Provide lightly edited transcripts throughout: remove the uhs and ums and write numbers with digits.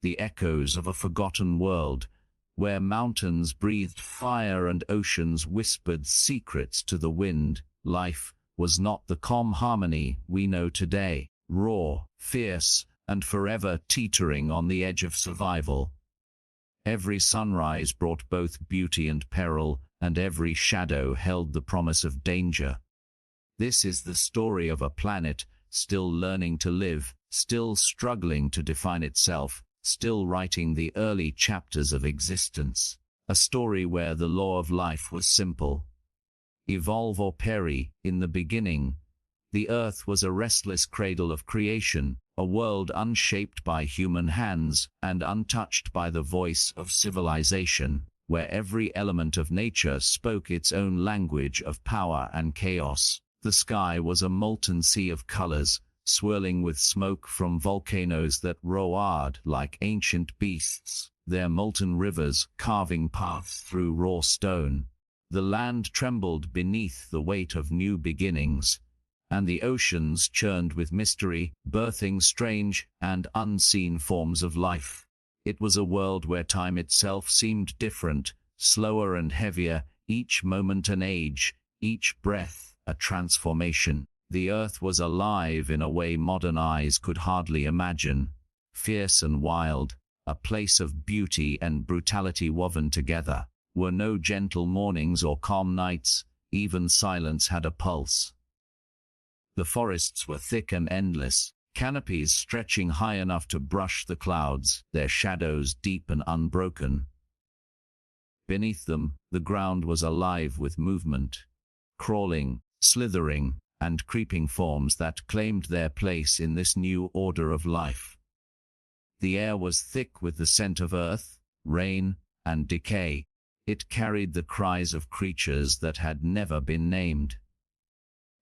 the echoes of a forgotten world, where mountains breathed fire and oceans whispered secrets to the wind. Life was not the calm harmony we know today, raw, fierce, and forever teetering on the edge of survival. Every sunrise brought both beauty and peril, and every shadow held the promise of danger. This is the story of a planet still learning to live, still struggling to define itself, still writing the early chapters of existence. A story where the law of life was simple. Evolve or perish. In the beginning, the earth was a restless cradle of creation, a world unshaped by human hands and untouched by the voice of civilization, where every element of nature spoke its own language of power and chaos. The sky was a molten sea of colors, swirling with smoke from volcanoes that roared like ancient beasts, their molten rivers carving paths through raw stone. The land trembled beneath the weight of new beginnings, and the oceans churned with mystery, birthing strange and unseen forms of life. It was a world where time itself seemed different, slower and heavier, each moment an age, each breath a transformation. The earth was alive in a way modern eyes could hardly imagine, fierce and wild, a place of beauty and brutality woven together. Were no gentle mornings or calm nights, even silence had a pulse. The forests were thick and endless, canopies stretching high enough to brush the clouds, their shadows deep and unbroken. Beneath them, the ground was alive with movement, crawling, slithering, and creeping forms that claimed their place in this new order of life. The air was thick with the scent of earth, rain, and decay. It carried the cries of creatures that had never been named.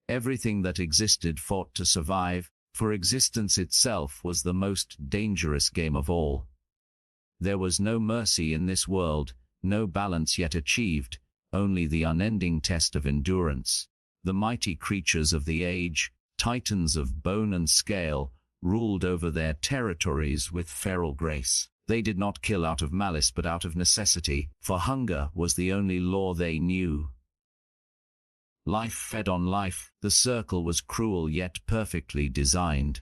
Everything that existed fought to survive, for existence itself was the most dangerous game of all. There was no mercy in this world, no balance yet achieved, only the unending test of endurance. The mighty creatures of the age, titans of bone and scale, ruled over their territories with feral grace. They did not kill out of malice but out of necessity, for hunger was the only law they knew. Life fed on life, the circle was cruel yet perfectly designed.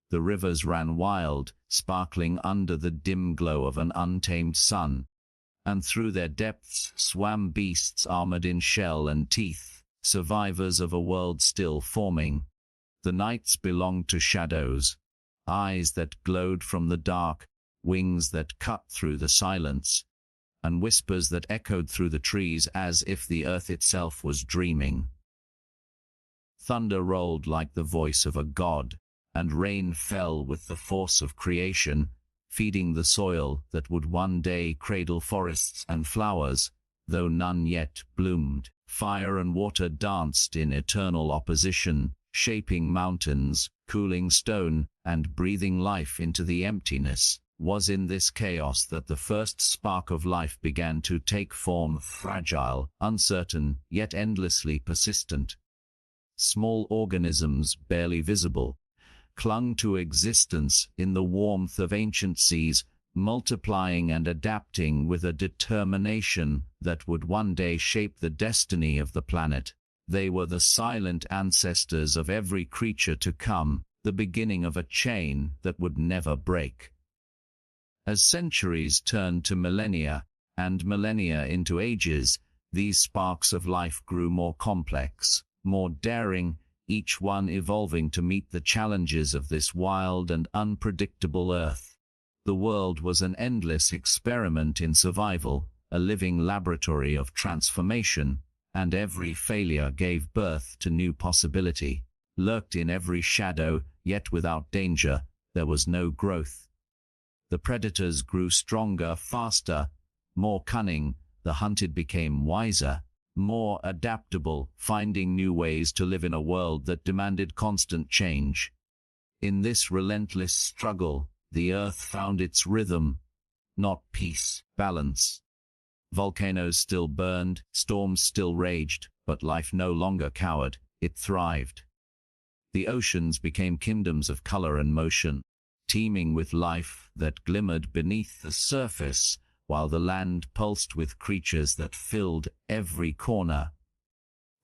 The rivers ran wild, sparkling under the dim glow of an untamed sun, and through their depths swam beasts armored in shell and teeth, survivors of a world still forming. The nights belonged to shadows, eyes that glowed from the dark, wings that cut through the silence, and whispers that echoed through the trees as if the earth itself was dreaming. Thunder rolled like the voice of a god, and rain fell with the force of creation, feeding the soil that would one day cradle forests and flowers, though none yet bloomed. Fire and water danced in eternal opposition, shaping mountains, cooling stone, and breathing life into the emptiness. Was in this chaos that the first spark of life began to take form, fragile, uncertain, yet endlessly persistent. Small organisms, barely visible, clung to existence in the warmth of ancient seas, multiplying and adapting with a determination that would one day shape the destiny of the planet. They were the silent ancestors of every creature to come, the beginning of a chain that would never break. As centuries turned to millennia, and millennia into ages, these sparks of life grew more complex, more daring, each one evolving to meet the challenges of this wild and unpredictable earth. The world was an endless experiment in survival, a living laboratory of transformation, and every failure gave birth to new possibility. Lurked in every shadow, yet without danger, there was no growth. The predators grew stronger, faster, more cunning. The hunted became wiser, more adaptable, finding new ways to live in a world that demanded constant change. In this relentless struggle, the earth found its rhythm, not peace, balance. Volcanoes still burned, storms still raged, but life no longer cowered, it thrived. The oceans became kingdoms of color and motion. teeming with life that glimmered beneath the surface, while the land pulsed with creatures that filled every corner.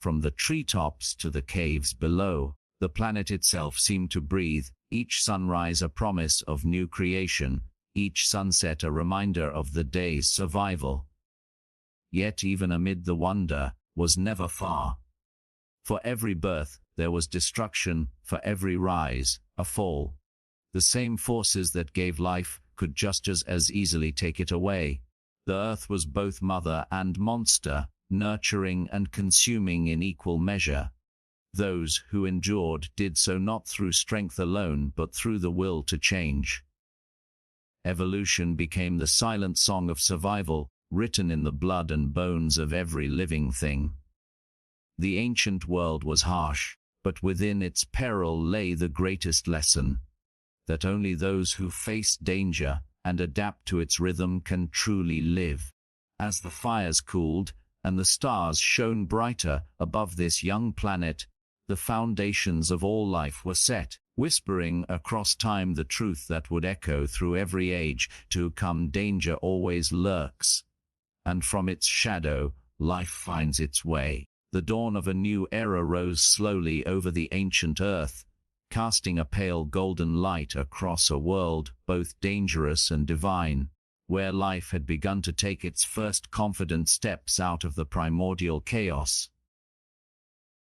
From the treetops to the caves below, the planet itself seemed to breathe, each sunrise a promise of new creation, each sunset a reminder of the day's survival. Yet even amid the wonder was never far. For every birth there was destruction, for every rise a fall. The same forces that gave life could just as easily take it away. The earth was both mother and monster, nurturing and consuming in equal measure. Those who endured did so not through strength alone but through the will to change. Evolution became the silent song of survival, written in the blood and bones of every living thing. The ancient world was harsh, but within its peril lay the greatest lesson, that only those who face danger and adapt to its rhythm can truly live. As the fires cooled and the stars shone brighter above this young planet, the foundations of all life were set, whispering across time the truth that would echo through every age to come: danger always lurks, and from its shadow life finds its way. The dawn of a new era rose slowly over the ancient earth, casting a pale golden light across a world both dangerous and divine, where life had begun to take its first confident steps out of the primordial chaos.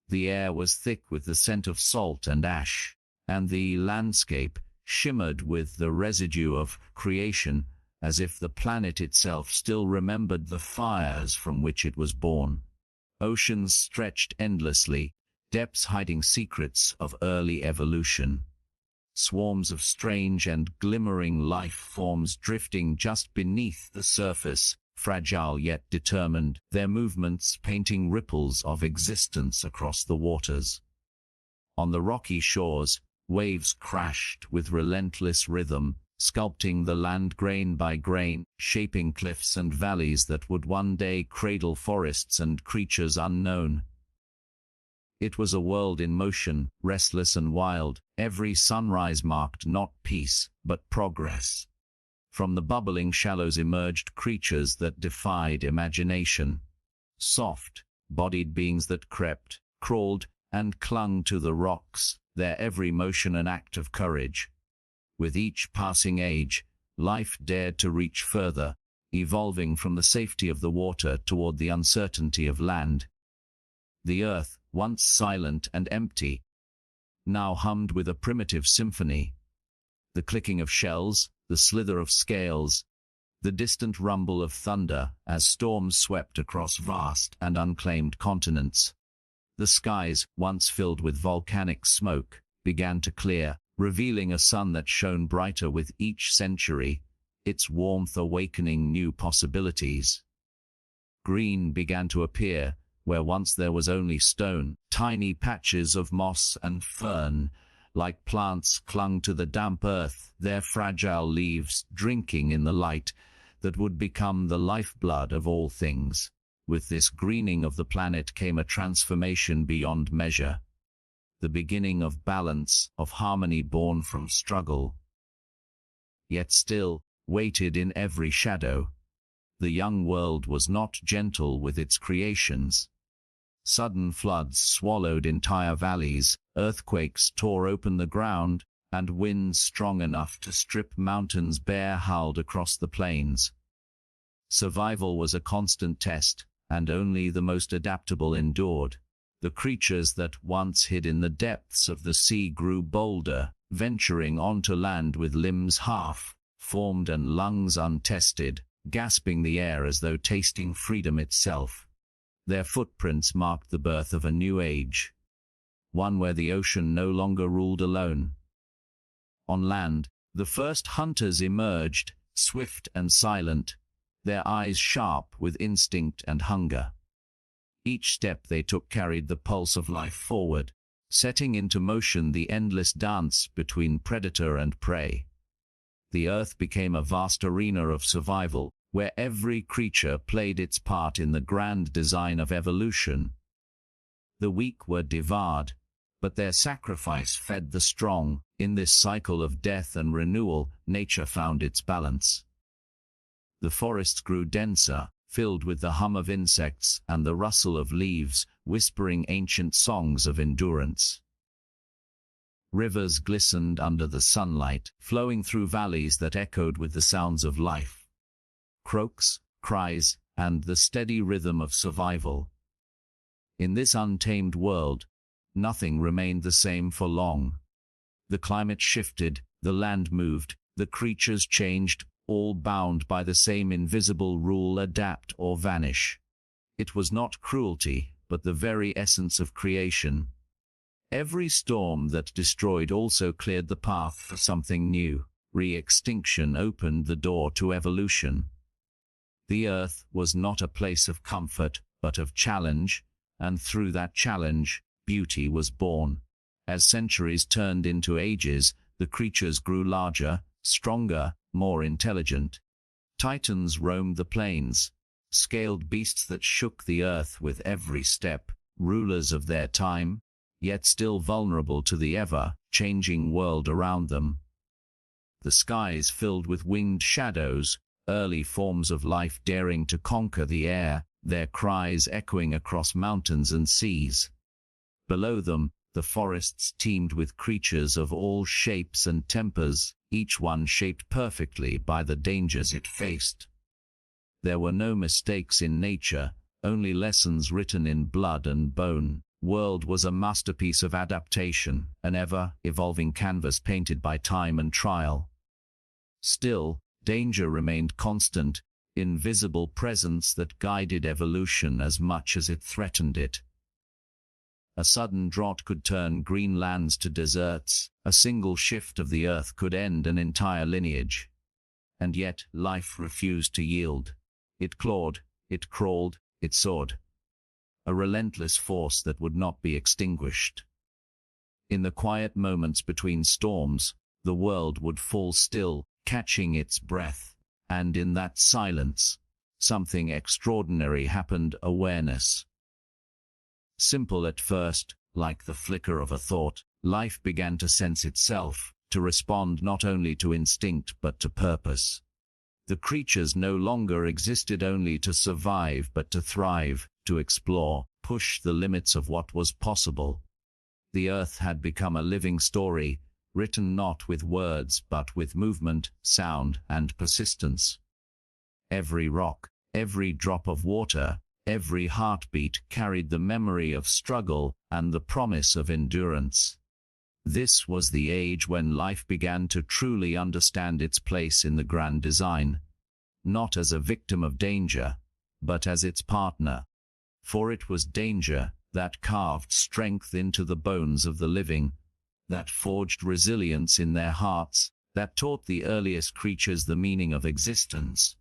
The air was thick with the scent of salt and ash, and the landscape shimmered with the residue of creation, as if the planet itself still remembered the fires from which it was born. Oceans stretched endlessly, depths hiding secrets of early evolution. Swarms of strange and glimmering life forms drifting just beneath the surface, fragile yet determined, their movements painting ripples of existence across the waters. On the rocky shores, waves crashed with relentless rhythm, sculpting the land grain by grain, shaping cliffs and valleys that would one day cradle forests and creatures unknown. It was a world in motion, restless and wild. Every sunrise marked not peace, but progress. From the bubbling shallows emerged creatures that defied imagination. Soft-bodied beings that crept, crawled, and clung to the rocks, their every motion an act of courage. With each passing age, life dared to reach further, evolving from the safety of the water toward the uncertainty of land. The earth, once silent and empty, now hummed with a primitive symphony. The clicking of shells, the slither of scales, the distant rumble of thunder as storms swept across vast and unclaimed continents. The skies, once filled with volcanic smoke, began to clear, revealing a sun that shone brighter with each century, its warmth awakening new possibilities. Green began to appear where once there was only stone. Tiny patches of moss and fern, like plants, clung to the damp earth, their fragile leaves drinking in the light that would become the lifeblood of all things. With this greening of the planet came a transformation beyond measure, the beginning of balance, of harmony born from struggle. Yet still, waited in every shadow, the young world was not gentle with its creations. Sudden floods swallowed entire valleys, earthquakes tore open the ground, and winds strong enough to strip mountains bare howled across the plains. Survival was a constant test, and only the most adaptable endured. The creatures that once hid in the depths of the sea grew bolder, venturing onto land with limbs half-formed and lungs untested, gasping the air as though tasting freedom itself. Their footprints marked the birth of a new age, one where the ocean no longer ruled alone. On land, the first hunters emerged, swift and silent, their eyes sharp with instinct and hunger. Each step they took carried the pulse of life forward, setting into motion the endless dance between predator and prey. The earth became a vast arena of survival, where every creature played its part in the grand design of evolution. The weak were devoured, but their sacrifice fed the strong. In this cycle of death and renewal, nature found its balance. The forests grew denser, filled with the hum of insects and the rustle of leaves, whispering ancient songs of endurance. Rivers glistened under the sunlight, flowing through valleys that echoed with the sounds of life. Croaks, cries, and the steady rhythm of survival. In this untamed world, nothing remained the same for long. The climate shifted, the land moved, the creatures changed, all bound by the same invisible rule: adapt or vanish. It was not cruelty, but the very essence of creation. Every storm that destroyed also cleared the path for something new. Re-extinction opened the door to evolution. The earth was not a place of comfort, but of challenge, and through that challenge, beauty was born. As centuries turned into ages, the creatures grew larger, stronger, more intelligent. Titans roamed the plains, scaled beasts that shook the earth with every step, rulers of their time, yet still vulnerable to the ever-changing world around them. The skies filled with winged shadows, early forms of life daring to conquer the air, their cries echoing across mountains and seas. Below them, the forests teemed with creatures of all shapes and tempers, each one shaped perfectly by the dangers it faced. There were no mistakes in nature, only lessons written in blood and bone. World was a masterpiece of adaptation, an ever-evolving canvas painted by time and trial. Still, danger remained constant, invisible presence that guided evolution as much as it threatened it. A sudden drought could turn green lands to deserts. A single shift of the earth could end an entire lineage. And yet, life refused to yield. It clawed, it crawled, it soared. A relentless force that would not be extinguished. In the quiet moments between storms, the world would fall still, catching its breath. And in that silence, something extraordinary happened: awareness. Simple at first, like the flicker of a thought, life began to sense itself, to respond not only to instinct but to purpose. The creatures no longer existed only to survive but to thrive, to explore, push the limits of what was possible. The earth had become a living story, written not with words but with movement, sound, and persistence. Every rock, every drop of water, every heartbeat carried the memory of struggle and the promise of endurance. This was the age when life began to truly understand its place in the grand design, not as a victim of danger, but as its partner. For it was danger that carved strength into the bones of the living, that forged resilience in their hearts, that taught the earliest creatures the meaning of existence.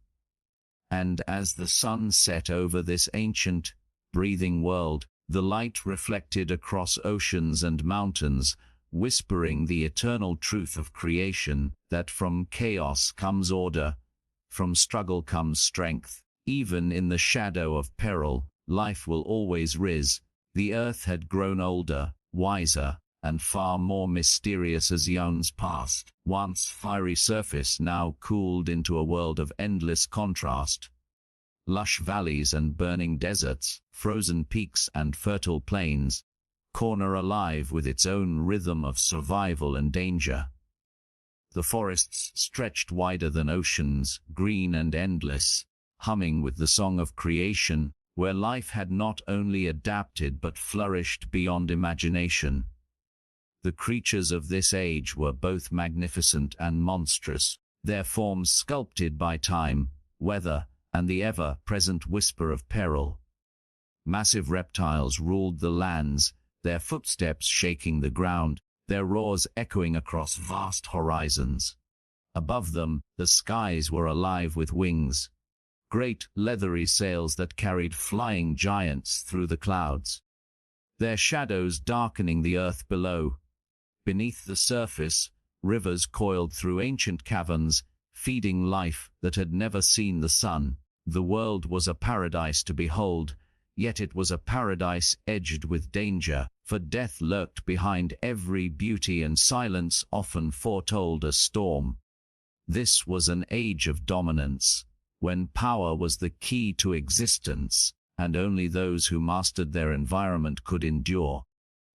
And as the sun set over this ancient, breathing world, the light reflected across oceans and mountains, whispering the eternal truth of creation, that from chaos comes order, from struggle comes strength. Even in the shadow of peril, life will always rise. The earth had grown older, wiser, and far more mysterious as eons passed. Once fiery surface now cooled into a world of endless contrast. Lush valleys and burning deserts, frozen peaks and fertile plains, corner alive with its own rhythm of survival and danger. The forests stretched wider than oceans, green and endless, humming with the song of creation, where life had not only adapted but flourished beyond imagination. The creatures of this age were both magnificent and monstrous, their forms sculpted by time, weather, and the ever-present whisper of peril. Massive reptiles ruled the lands, their footsteps shaking the ground, their roars echoing across vast horizons. Above them, the skies were alive with wings, great leathery sails that carried flying giants through the clouds, their shadows darkening the earth below. Beneath the surface, rivers coiled through ancient caverns, feeding life that had never seen the sun. The world was a paradise to behold, yet it was a paradise edged with danger, for death lurked behind every beauty and silence often foretold a storm. This was an age of dominance, when power was the key to existence, and only those who mastered their environment could endure.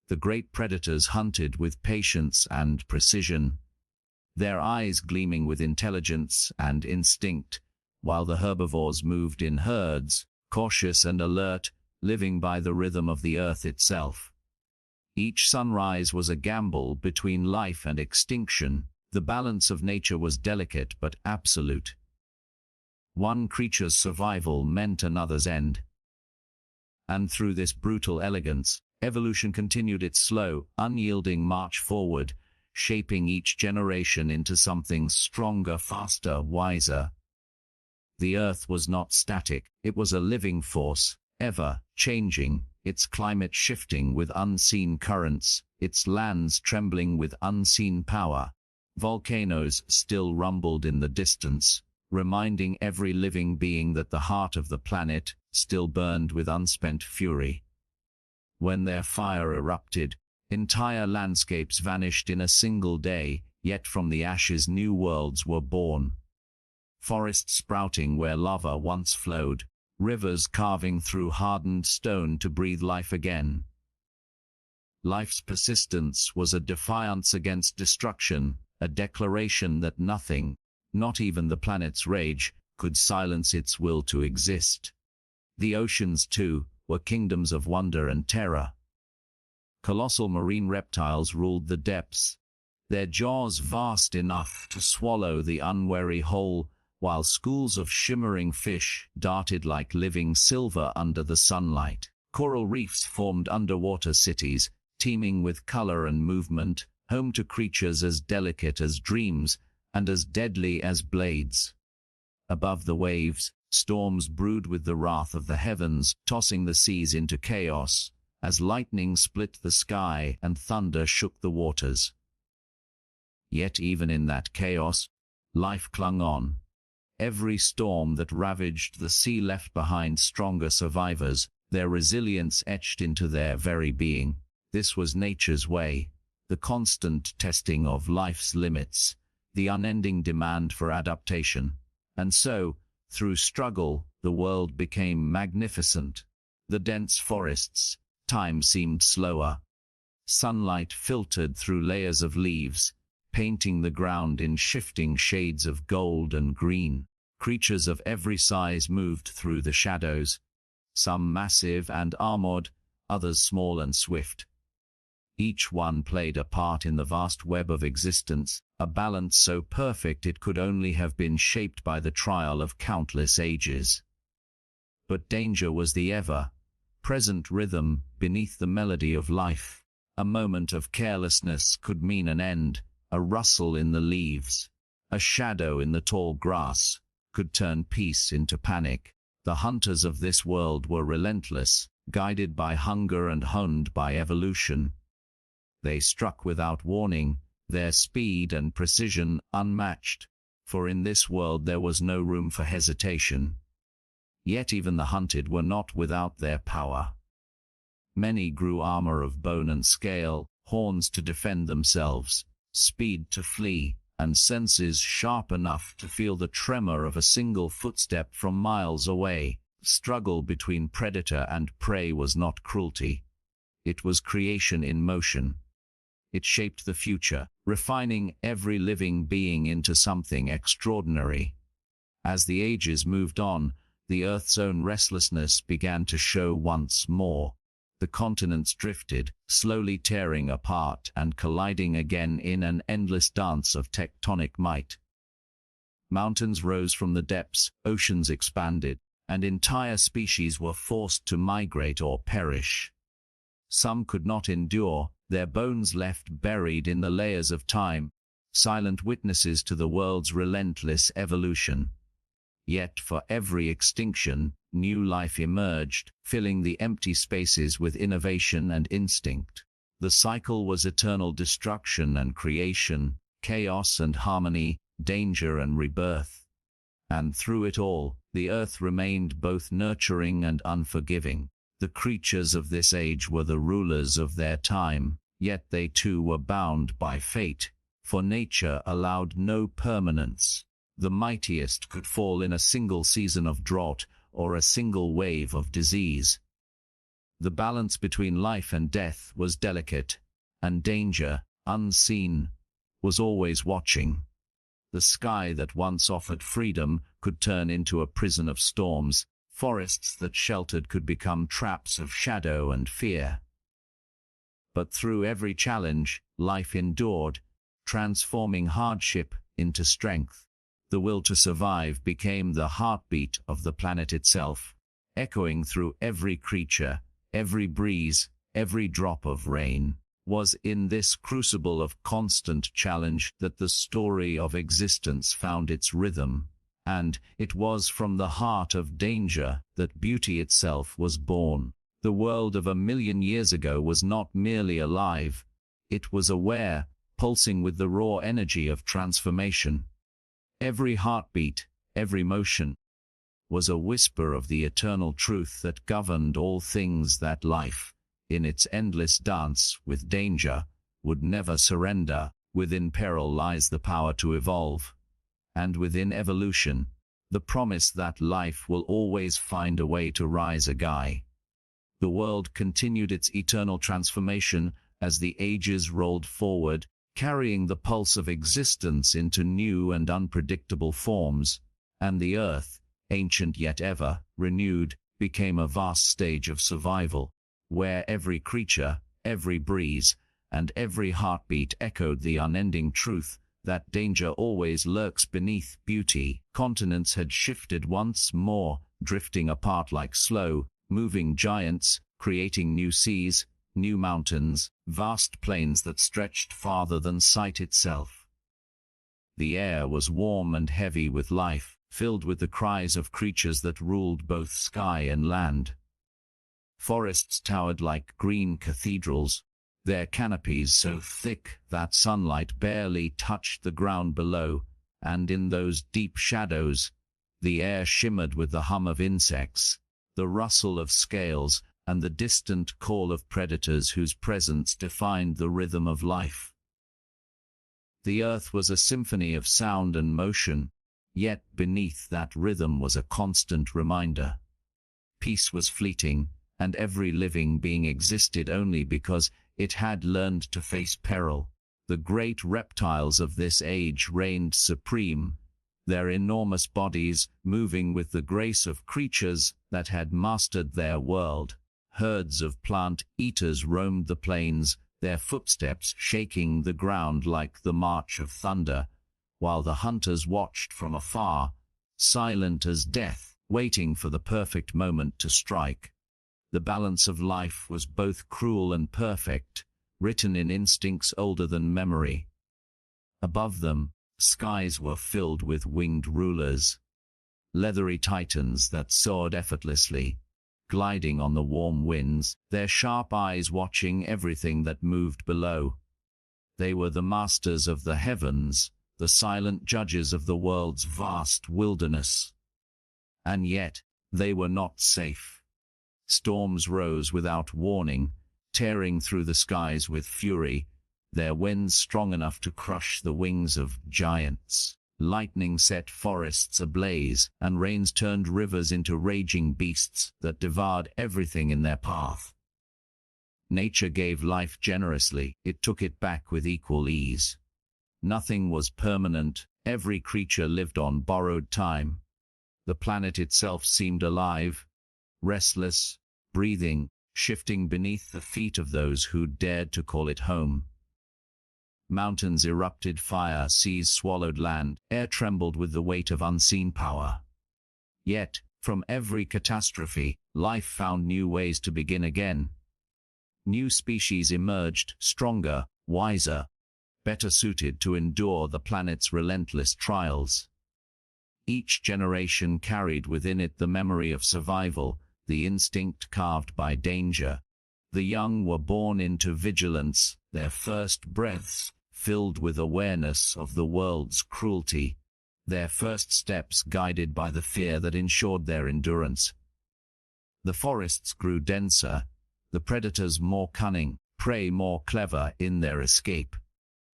The great predators hunted with patience and precision, their eyes gleaming with intelligence and instinct, while the herbivores moved in herds, cautious and alert, living by the rhythm of the earth itself. Each sunrise was a gamble between life and extinction. The balance of nature was delicate but absolute. One creature's survival meant another's end. And through this brutal elegance, evolution continued its slow, unyielding march forward, shaping each generation into something stronger, faster, wiser. The earth was not static, it was a living force, ever changing, its climate shifting with unseen currents, its lands trembling with unseen power. Volcanoes still rumbled in the distance, reminding every living being that the heart of the planet still burned with unspent fury. When their fire erupted, entire landscapes vanished in a single day, yet from the ashes new worlds were born. Forests sprouting where lava once flowed, rivers carving through hardened stone to breathe life again. Life's persistence was a defiance against destruction, a declaration that nothing, not even the planet's rage, could silence its will to exist. The oceans, too, were kingdoms of wonder and terror. Colossal marine reptiles ruled the depths, their jaws vast enough to swallow the unwary whole, while schools of shimmering fish darted like living silver under the sunlight. Coral reefs formed underwater cities, teeming with color and movement, home to creatures as delicate as dreams and as deadly as blades. Above the waves, storms brewed with the wrath of the heavens, tossing the seas into chaos, as lightning split the sky and thunder shook the waters. Yet even in that chaos, life clung on. Every storm that ravaged the sea left behind stronger survivors, their resilience etched into their very being. This was nature's way, the constant testing of life's limits, the unending demand for adaptation. And so, through struggle, the world became magnificent. The dense forests, time seemed slower. Sunlight filtered through layers of leaves, painting the ground in shifting shades of gold and green. Creatures of every size moved through the shadows, some massive and armored, others small and swift. Each one played a part in the vast web of existence, a balance so perfect it could only have been shaped by the trial of countless ages. But danger was the ever-present rhythm beneath the melody of life. A moment of carelessness could mean an end, a rustle in the leaves, a shadow in the tall grass, could turn peace into panic. The hunters of this world were relentless, guided by hunger and honed by evolution. They struck without warning, their speed and precision unmatched, for in this world there was no room for hesitation. Yet even the hunted were not without their power. Many grew armor of bone and scale, horns to defend themselves, speed to flee, and senses sharp enough to feel the tremor of a single footstep from miles away. Struggle between predator and prey was not cruelty. It was creation in motion. It shaped the future, refining every living being into something extraordinary. As the ages moved on, the Earth's own restlessness began to show once more. The continents drifted, slowly tearing apart and colliding again in an endless dance of tectonic might. Mountains rose from the depths, oceans expanded, and entire species were forced to migrate or perish. Some could not endure, their bones left buried in the layers of time, silent witnesses to the world's relentless evolution. Yet for every extinction, new life emerged, filling the empty spaces with innovation and instinct. The cycle was eternal destruction and creation, chaos and harmony, danger and rebirth. And through it all, the earth remained both nurturing and unforgiving. The creatures of this age were the rulers of their time, yet they too were bound by fate, for nature allowed no permanence. The mightiest could fall in a single season of drought or a single wave of disease. The balance between life and death was delicate, and danger, unseen, was always watching. The sky that once offered freedom could turn into a prison of storms. Forests that sheltered could become traps of shadow and fear. But through every challenge, life endured, transforming hardship into strength. The will to survive became the heartbeat of the planet itself, echoing through every creature, every breeze, every drop of rain. Was in this crucible of constant challenge that the story of existence found its rhythm. And it was from the heart of danger that beauty itself was born. The world of 1,000,000 years ago was not merely alive, it was aware, pulsing with the raw energy of transformation. Every heartbeat, every motion, was a whisper of the eternal truth that governed all things, that life, in its endless dance with danger, would never surrender. Within peril lies the power to evolve. And within evolution, the promise that life will always find a way to rise again. The world continued its eternal transformation as the ages rolled forward, carrying the pulse of existence into new and unpredictable forms, and the earth, ancient yet ever renewed, became a vast stage of survival, where every creature, every breeze, and every heartbeat echoed the unending truth that danger always lurks beneath beauty. Continents had shifted once more, drifting apart like slow, moving giants, creating new seas, new mountains, vast plains that stretched farther than sight itself. The air was warm and heavy with life, filled with the cries of creatures that ruled both sky and land. Forests towered like green cathedrals, their canopies so thick that sunlight barely touched the ground below, and in those deep shadows, the air shimmered with the hum of insects, the rustle of scales, and the distant call of predators whose presence defined the rhythm of life. The earth was a symphony of sound and motion, yet beneath that rhythm was a constant reminder. Peace was fleeting, and every living being existed only because it had learned to face peril. The great reptiles of this age reigned supreme, their enormous bodies moving with the grace of creatures that had mastered their world. Herds of plant-eaters roamed the plains, their footsteps shaking the ground like the march of thunder, while the hunters watched from afar, silent as death, waiting for the perfect moment to strike. The balance of life was both cruel and perfect, written in instincts older than memory. Above them, skies were filled with winged rulers, leathery titans that soared effortlessly, gliding on the warm winds, their sharp eyes watching everything that moved below. They were the masters of the heavens, the silent judges of the world's vast wilderness. And yet, they were not safe. Storms rose without warning, tearing through the skies with fury, their winds strong enough to crush the wings of giants. Lightning set forests ablaze, and rains turned rivers into raging beasts that devoured everything in their path. Nature gave life generously, it took it back with equal ease. Nothing was permanent, every creature lived on borrowed time. The planet itself seemed alive, restless, breathing, shifting beneath the feet of those who dared to call it home. Mountains erupted fire, seas swallowed land, air trembled with the weight of unseen power. Yet, from every catastrophe, life found new ways to begin again. New species emerged, stronger, wiser, better suited to endure the planet's relentless trials. Each generation carried within it the memory of survival, the instinct carved by danger. The young were born into vigilance, their first breaths filled with awareness of the world's cruelty, their first steps guided by the fear that ensured their endurance. The forests grew denser, the predators more cunning, prey more clever in their escape.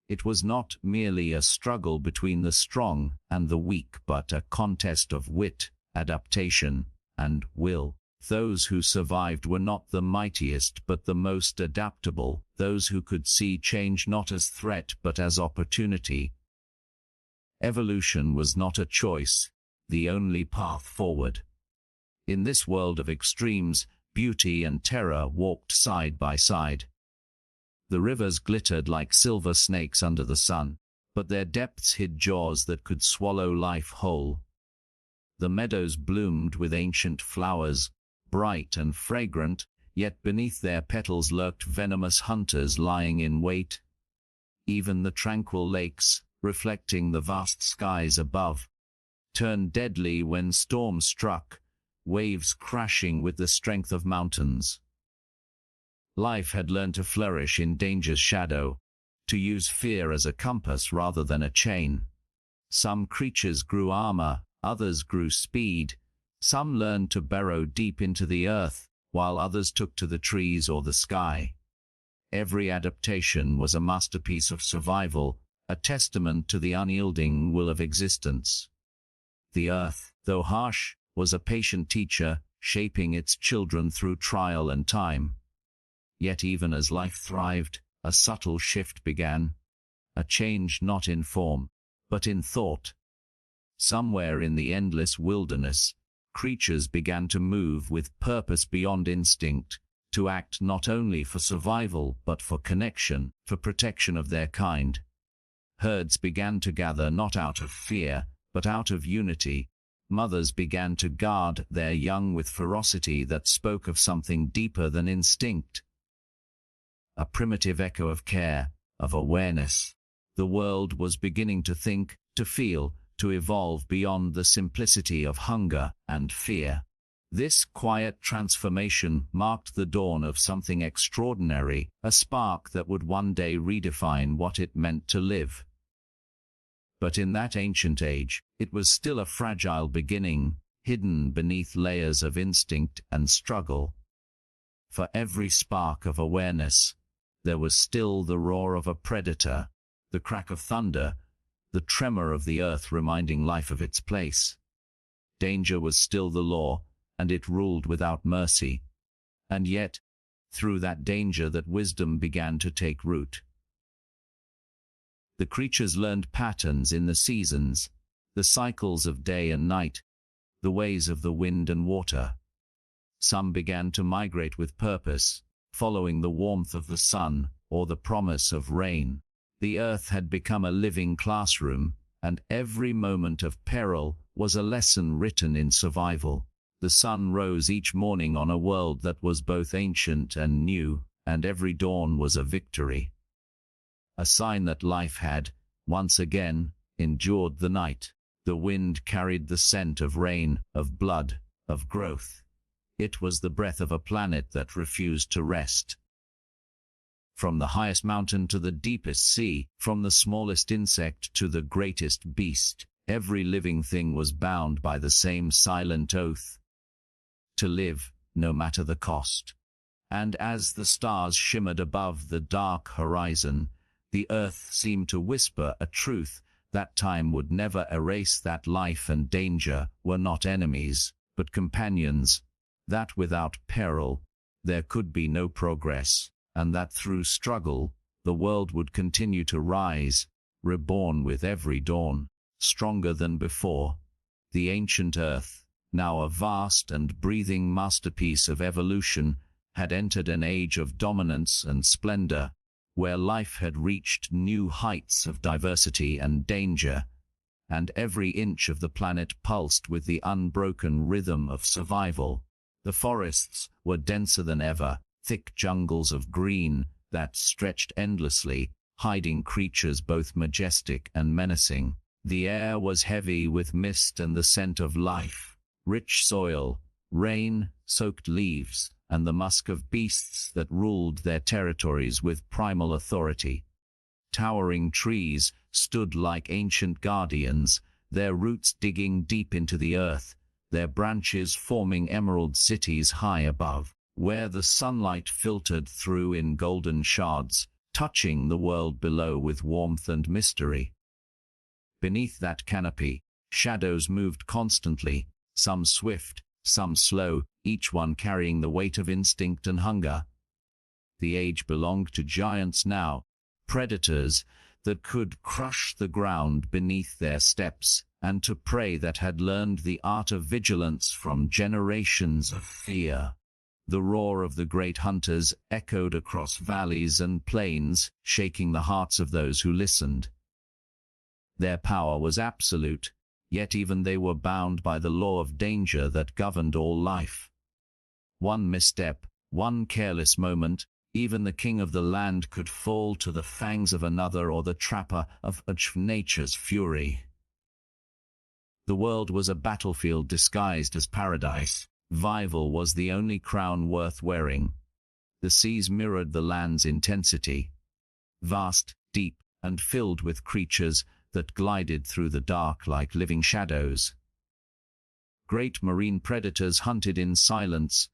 It was not merely a struggle between the strong and the weak, but a contest of wit, adaptation, and will. Those who survived were not the mightiest but the most adaptable, those who could see change not as threat but as opportunity. Evolution was not a choice, the only path forward. In this world of extremes, beauty and terror walked side by side. The rivers glittered like silver snakes under the sun, but their depths hid jaws that could swallow life whole. The meadows bloomed with ancient flowers, bright and fragrant, yet beneath their petals lurked venomous hunters lying in wait. Even the tranquil lakes, reflecting the vast skies above, turned deadly when storms struck, waves crashing with the strength of mountains. Life had learned to flourish in danger's shadow, to use fear as a compass rather than a chain. Some creatures grew armor, others grew speed. Some learned to burrow deep into the earth, while others took to the trees or the sky. Every adaptation was a masterpiece of survival, a testament to the unyielding will of existence. The earth, though harsh, was a patient teacher, shaping its children through trial and time. Yet even as life thrived, a subtle shift began, a change not in form, but in thought. Somewhere in the endless wilderness, creatures began to move with purpose beyond instinct, to act not only for survival but for connection, for protection of their kind. Herds began to gather not out of fear, but out of unity. Mothers began to guard their young with ferocity that spoke of something deeper than instinct. A primitive echo of care, of awareness. The world was beginning to think, to feel, to evolve beyond the simplicity of hunger and fear. This quiet transformation marked the dawn of something extraordinary, a spark that would one day redefine what it meant to live. But in that ancient age, it was still a fragile beginning, hidden beneath layers of instinct and struggle. For every spark of awareness, there was still the roar of a predator, the crack of thunder, the tremor of the earth reminding life of its place. Danger was still the law, and it ruled without mercy. And yet, through that danger that wisdom began to take root. The creatures learned patterns in the seasons, the cycles of day and night, the ways of the wind and water. Some began to migrate with purpose, following the warmth of the sun or the promise of rain. The earth had become a living classroom, and every moment of peril was a lesson written in survival. The sun rose each morning on a world that was both ancient and new, and every dawn was a victory. A sign that life had, once again, endured the night. The wind carried the scent of rain, of blood, of growth. It was the breath of a planet that refused to rest. From the highest mountain to the deepest sea, from the smallest insect to the greatest beast, every living thing was bound by the same silent oath: to live, no matter the cost. And as the stars shimmered above the dark horizon, the earth seemed to whisper a truth that time would never erase, that life and danger were not enemies, but companions, that without peril there could be no progress, and that through struggle the world would continue to rise, reborn with every dawn, stronger than before. The ancient earth, now a vast and breathing masterpiece of evolution, had entered an age of dominance and splendor, where life had reached new heights of diversity and danger, and every inch of the planet pulsed with the unbroken rhythm of survival. The forests were denser than ever, thick jungles of green that stretched endlessly, hiding creatures both majestic and menacing. The air was heavy with mist and the scent of life, rich soil, rain-soaked leaves, and the musk of beasts that ruled their territories with primal authority. Towering trees stood like ancient guardians, their roots digging deep into the earth, their branches forming emerald cities high above, where the sunlight filtered through in golden shards, touching the world below with warmth and mystery. Beneath that canopy, shadows moved constantly, some swift, some slow, each one carrying the weight of instinct and hunger. The age belonged to giants now, predators that could crush the ground beneath their steps, and to prey that had learned the art of vigilance from generations of fear. The roar of the great hunters echoed across valleys and plains, shaking the hearts of those who listened. Their power was absolute, yet even they were bound by the law of danger that governed all life. One misstep, one careless moment, even the king of the land could fall to the fangs of another or the trapper of nature's fury. The world was a battlefield disguised as paradise. Survival was the only crown worth wearing. The seas mirrored the land's intensity, vast, deep, and filled with creatures that glided through the dark like living shadows. Great marine predators hunted in silence,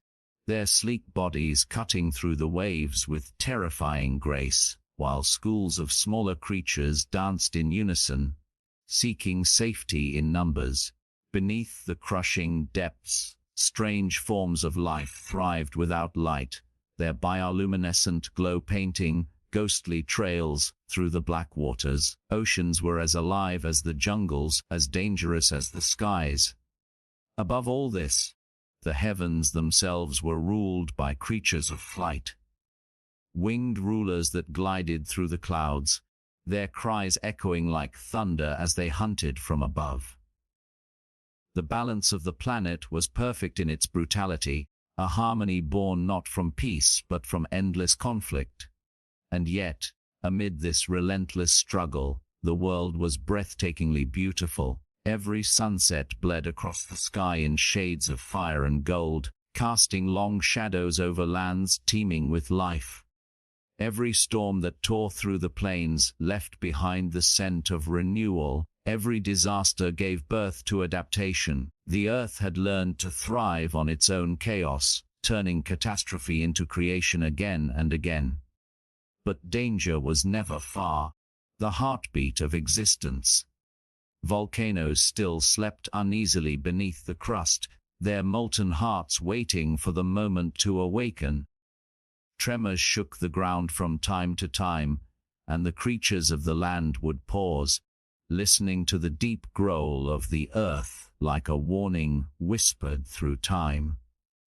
their sleek bodies cutting through the waves with terrifying grace, while schools of smaller creatures danced in unison, seeking safety in numbers. Beneath the crushing depths, strange forms of life thrived without light, their bioluminescent glow painting ghostly trails through the black waters. Oceans were as alive as the jungles, as dangerous as the skies. Above all this, the heavens themselves were ruled by creatures of flight. Winged rulers that glided through the clouds, their cries echoing like thunder as they hunted from above. The balance of the planet was perfect in its brutality, a harmony born not from peace but from endless conflict. And yet, amid this relentless struggle, the world was breathtakingly beautiful. Every sunset bled across the sky in shades of fire and gold, casting long shadows over lands teeming with life. Every storm that tore through the plains left behind the scent of renewal. Every disaster gave birth to adaptation. The earth had learned to thrive on its own chaos, turning catastrophe into creation again and again. But danger was never far, the heartbeat of existence. Volcanoes still slept uneasily beneath the crust, their molten hearts waiting for the moment to awaken. Tremors shook the ground from time to time, and the creatures of the land would pause, listening to the deep growl of the earth like a warning whispered through time.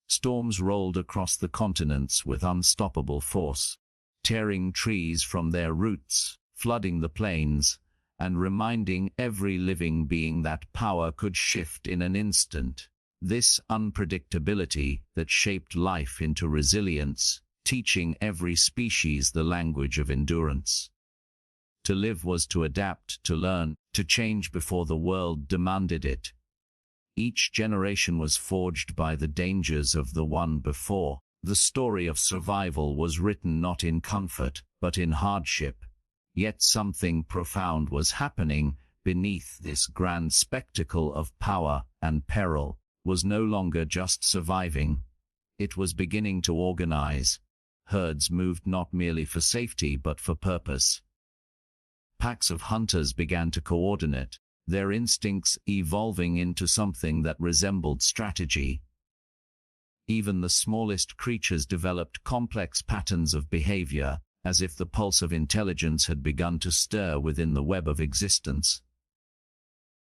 Storms rolled across the continents with unstoppable force, tearing trees from their roots, flooding the plains, and reminding every living being that power could shift in an instant. This unpredictability that shaped life into resilience, teaching every species the language of endurance. To live was to adapt, to learn, to change before the world demanded it. Each generation was forged by the dangers of the one before. The story of survival was written not in comfort, but in hardship. Yet something profound was happening beneath this grand spectacle of power and peril. Was no longer just surviving. It was beginning to organize. Herds moved not merely for safety but for purpose. Packs of hunters began to coordinate, their instincts evolving into something that resembled strategy. Even the smallest creatures developed complex patterns of behavior, as if the pulse of intelligence had begun to stir within the web of existence.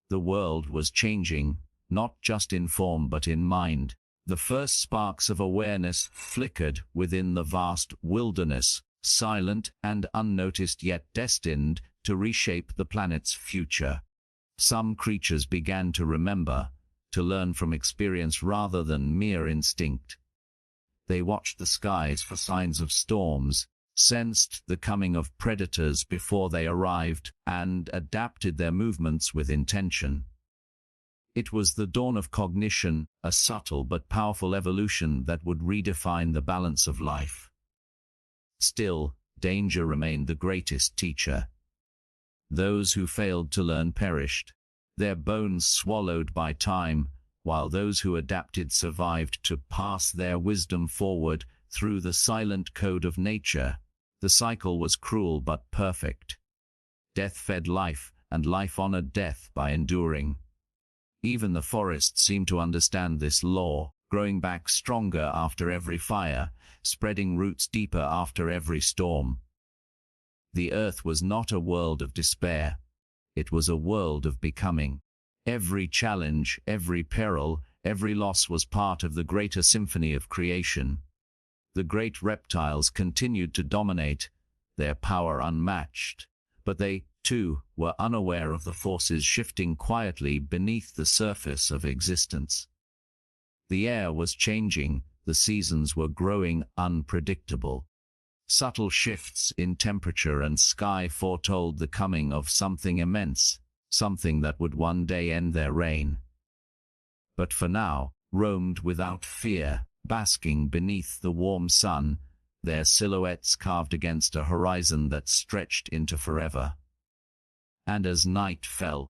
The world was changing, not just in form but in mind. The first sparks of awareness flickered within the vast wilderness, silent and unnoticed yet destined to reshape the planet's future. Some creatures began to remember, to learn from experience rather than mere instinct. They watched the skies for signs of storms, sensed the coming of predators before they arrived, and adapted their movements with intention. It was the dawn of cognition, a subtle but powerful evolution that would redefine the balance of life. Still, danger remained the greatest teacher. Those who failed to learn perished, their bones swallowed by time, while those who adapted survived to pass their wisdom forward through the silent code of nature. The cycle was cruel but perfect. Death fed life, and life honored death by enduring. Even the forests seemed to understand this law, growing back stronger after every fire, spreading roots deeper after every storm. The earth was not a world of despair. It was a world of becoming. Every challenge, every peril, every loss was part of the greater symphony of creation. The great reptiles continued to dominate, their power unmatched, but they, too, were unaware of the forces shifting quietly beneath the surface of existence. The air was changing, the seasons were growing unpredictable. Subtle shifts in temperature and sky foretold the coming of something immense, something that would one day end their reign. But for now, roamed without fear, basking beneath the warm sun, their silhouettes carved against a horizon that stretched into forever. And as night fell,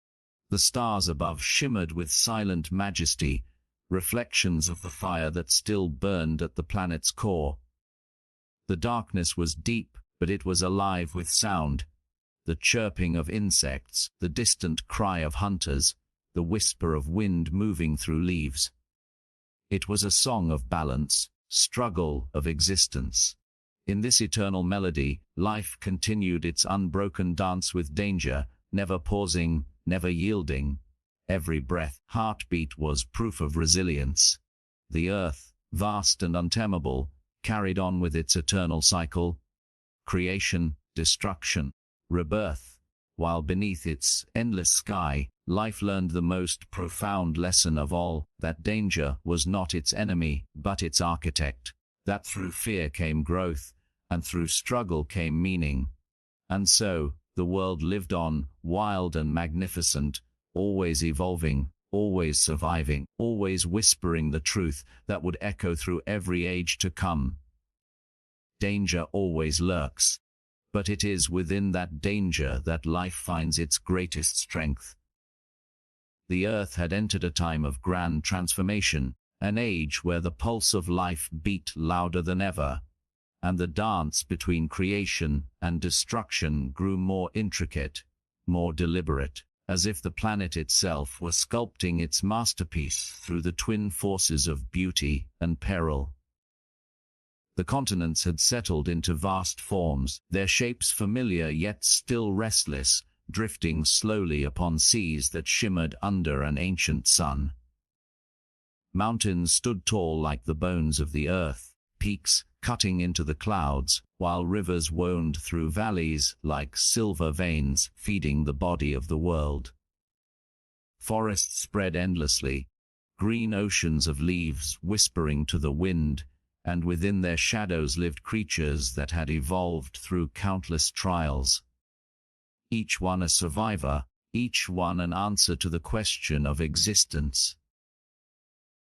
the stars above shimmered with silent majesty, reflections of the fire that still burned at the planet's core. The darkness was deep, but it was alive with sound. The chirping of insects, the distant cry of hunters, the whisper of wind moving through leaves. It was a song of balance, struggle, of existence. In this eternal melody, life continued its unbroken dance with danger, never pausing, never yielding. Every breath, heartbeat was proof of resilience. The earth, vast and untamable, carried on with its eternal cycle. Creation, destruction, rebirth. While beneath its endless sky, life learned the most profound lesson of all, that danger was not its enemy, but its architect. That through fear came growth, and through struggle came meaning. And so, the world lived on, wild and magnificent, always evolving, always surviving, always whispering the truth that would echo through every age to come. Danger always lurks, but it is within that danger that life finds its greatest strength. The earth had entered a time of grand transformation, an age where the pulse of life beat louder than ever, and the dance between creation and destruction grew more intricate, more deliberate, as if the planet itself were sculpting its masterpiece through the twin forces of beauty and peril. The continents had settled into vast forms, their shapes familiar yet still restless, drifting slowly upon seas that shimmered under an ancient sun. Mountains stood tall like the bones of the earth, peaks cutting into the clouds, while rivers wound through valleys like silver veins feeding the body of the world. Forests spread endlessly, green oceans of leaves whispering to the wind, and within their shadows lived creatures that had evolved through countless trials. Each one a survivor, each one an answer to the question of existence.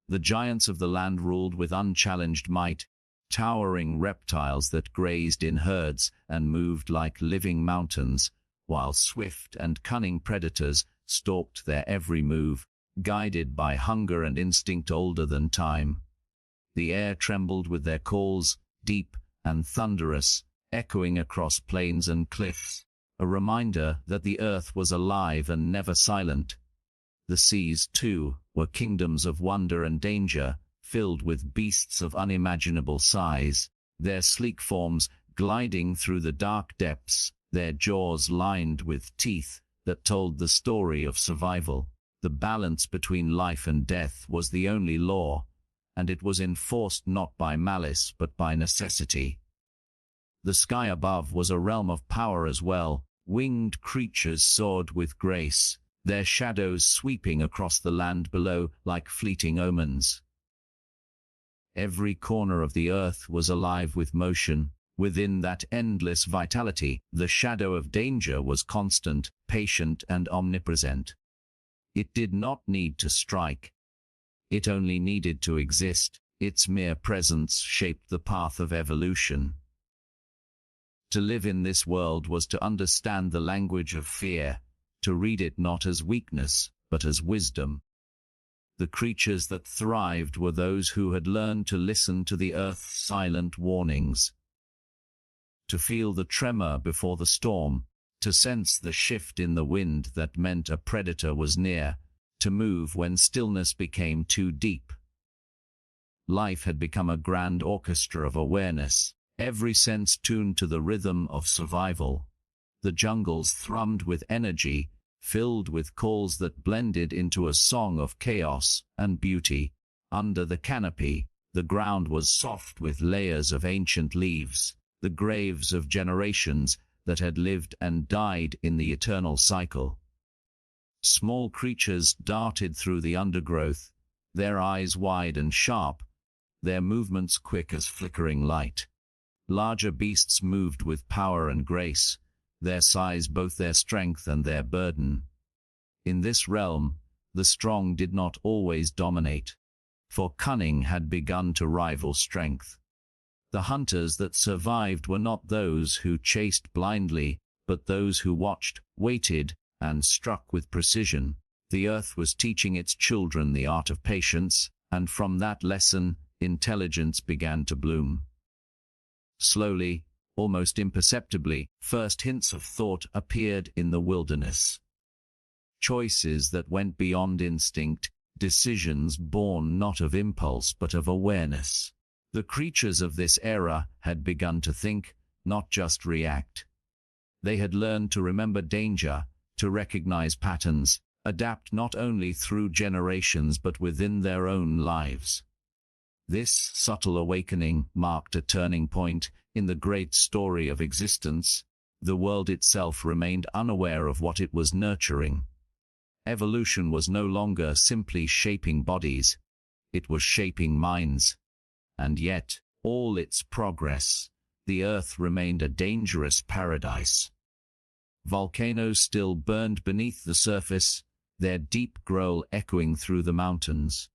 The giants of the land ruled with unchallenged might, towering reptiles that grazed in herds and moved like living mountains, while swift and cunning predators stalked their every move, guided by hunger and instinct older than time. The air trembled with their calls, deep and thunderous, echoing across plains and cliffs, a reminder that the earth was alive and never silent. The seas, too, were kingdoms of wonder and danger, filled with beasts of unimaginable size, their sleek forms gliding through the dark depths, their jaws lined with teeth that told the story of survival. The balance between life and death was the only law, and it was enforced not by malice but by necessity. The sky above was a realm of power as well. Winged creatures soared with grace, their shadows sweeping across the land below like fleeting omens. Every corner of the earth was alive with motion. Within that endless vitality, the shadow of danger was constant, patient, and omnipresent. It did not need to strike. It only needed to exist. Its mere presence shaped the path of evolution. To live in this world was to understand the language of fear, to read it not as weakness, but as wisdom. The creatures that thrived were those who had learned to listen to the earth's silent warnings, to feel the tremor before the storm, to sense the shift in the wind that meant a predator was near, to move when stillness became too deep. Life had become a grand orchestra of awareness, every sense tuned to the rhythm of survival. The jungles thrummed with energy, filled with calls that blended into a song of chaos and beauty. Under the canopy, the ground was soft with layers of ancient leaves, the graves of generations that had lived and died in the eternal cycle. Small creatures darted through the undergrowth, their eyes wide and sharp, their movements quick as flickering light. Larger beasts moved with power and grace, their size both their strength and their burden. In this realm, the strong did not always dominate, for cunning had begun to rival strength. The hunters that survived were not those who chased blindly, but those who watched, waited, and struck with precision. The earth was teaching its children the art of patience, and from that lesson, intelligence began to bloom. Slowly, almost imperceptibly, first hints of thought appeared in the wilderness. Choices that went beyond instinct, decisions born not of impulse but of awareness. The creatures of this era had begun to think, not just react. They had learned to remember danger, to recognize patterns, adapt not only through generations but within their own lives. This subtle awakening marked a turning point in the great story of existence. The world itself remained unaware of what it was nurturing. Evolution was no longer simply shaping bodies, it was shaping minds. And yet, all its progress, the earth remained a dangerous paradise. Volcanoes still burned beneath the surface, their deep growl echoing through the mountains.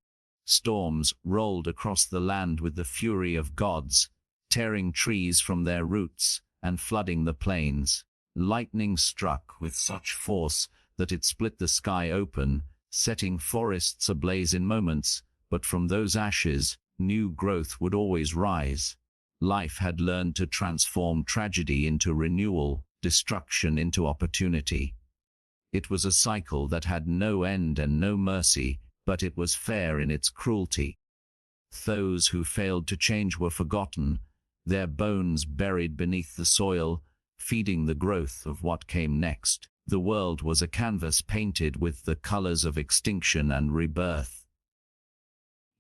Storms rolled across the land with the fury of gods, tearing trees from their roots and flooding the plains. Lightning struck with such force that it split the sky open, setting forests ablaze in moments, but from those ashes, new growth would always rise. Life had learned to transform tragedy into renewal, destruction into opportunity. It was a cycle that had no end and no mercy, but it was fair in its cruelty. Those who failed to change were forgotten, their bones buried beneath the soil, feeding the growth of what came next. The world was a canvas painted with the colors of extinction and rebirth.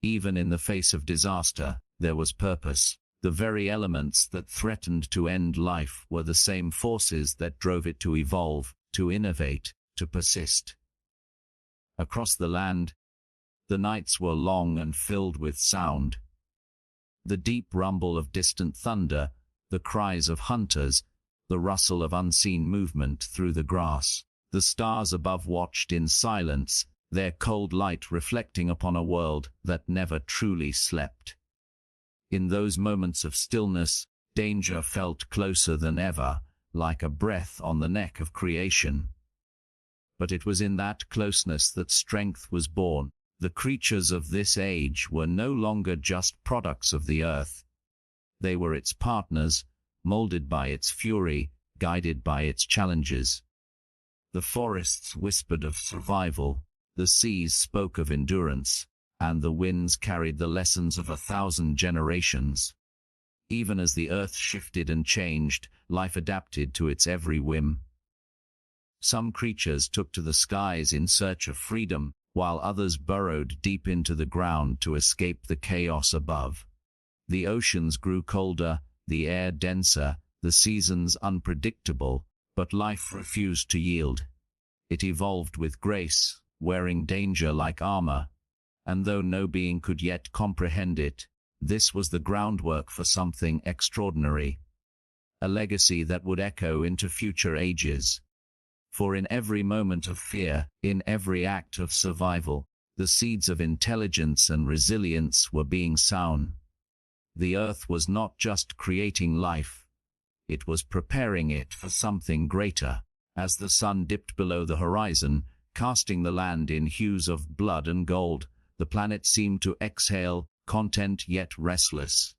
Even in the face of disaster, there was purpose. The very elements that threatened to end life were the same forces that drove it to evolve, to innovate, to persist. Across the land, the nights were long and filled with sound. The deep rumble of distant thunder, the cries of hunters, the rustle of unseen movement through the grass. The stars above watched in silence, their cold light reflecting upon a world that never truly slept. In those moments of stillness, danger felt closer than ever, like a breath on the neck of creation. But it was in that closeness that strength was born. The creatures of this age were no longer just products of the earth. They were its partners, molded by its fury, guided by its challenges. The forests whispered of survival, the seas spoke of endurance, and the winds carried the lessons of 1,000 generations. Even as the earth shifted and changed, life adapted to its every whim. Some creatures took to the skies in search of freedom, while others burrowed deep into the ground to escape the chaos above. The oceans grew colder, the air denser, the seasons unpredictable, but life refused to yield. It evolved with grace, wearing danger like armor, and though no being could yet comprehend it, this was the groundwork for something extraordinary, a legacy that would echo into future ages. For in every moment of fear, in every act of survival, the seeds of intelligence and resilience were being sown. The earth was not just creating life, it was preparing it for something greater. As the sun dipped below the horizon, casting the land in hues of blood and gold, The planet seemed to exhale, content yet restless.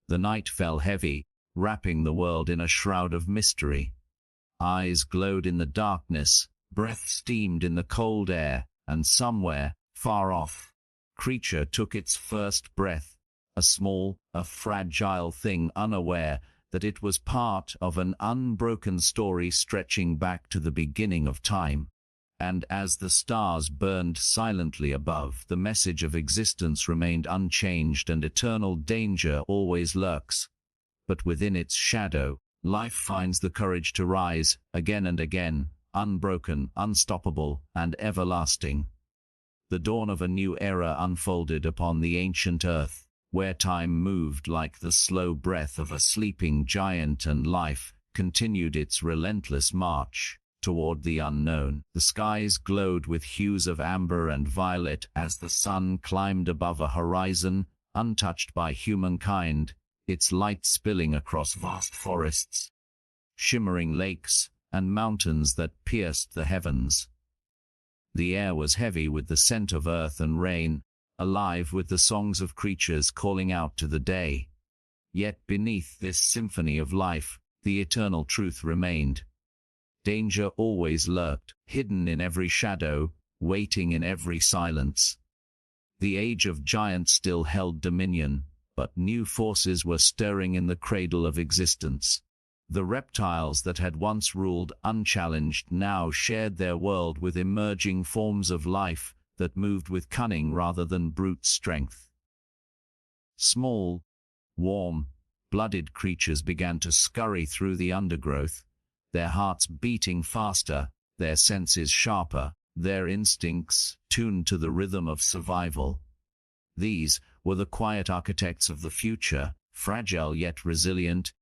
The night fell heavy, wrapping the world in a shroud of mystery. Eyes glowed in the darkness, breath steamed in the cold air, and somewhere, far off, creature took its first breath, a small, a fragile thing unaware that it was part of an unbroken story stretching back to the beginning of time. And as the stars burned silently above, the message of existence remained unchanged, and eternal danger always lurks. But within its shadow, life finds the courage to rise, again and again, unbroken, unstoppable, and everlasting. The dawn of a new era unfolded upon the ancient earth, where time moved like the slow breath of a sleeping giant, and life continued its relentless march toward the unknown. The skies glowed with hues of amber and violet as the sun climbed above a horizon untouched by humankind, its light spilling across vast forests, shimmering lakes, and mountains that pierced the heavens. The air was heavy with the scent of earth and rain, alive with the songs of creatures calling out to the day. Yet beneath this symphony of life, the eternal truth remained. Danger always lurked, hidden in every shadow, waiting in every silence. The age of giants still held dominion, but new forces were stirring in the cradle of existence. The reptiles that had once ruled unchallenged now shared their world with emerging forms of life that moved with cunning rather than brute strength. Small, warm, blooded creatures began to scurry through the undergrowth, their hearts beating faster, their senses sharper, their instincts tuned to the rhythm of survival. These were the quiet architects of the future, fragile yet resilient,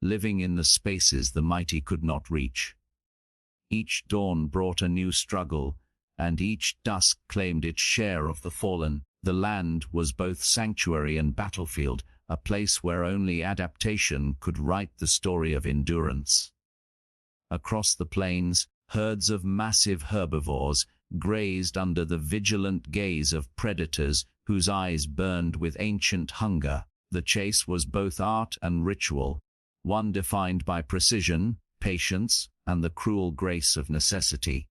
living in the spaces the mighty could not reach. Each dawn brought a new struggle, and each dusk claimed its share of the fallen. The land was both sanctuary and battlefield, a place where only adaptation could write the story of endurance. Across the plains, herds of massive herbivores grazed under the vigilant gaze of predators whose eyes burned with ancient hunger. The chase was both art and ritual, one defined by precision, patience, and the cruel grace of necessity.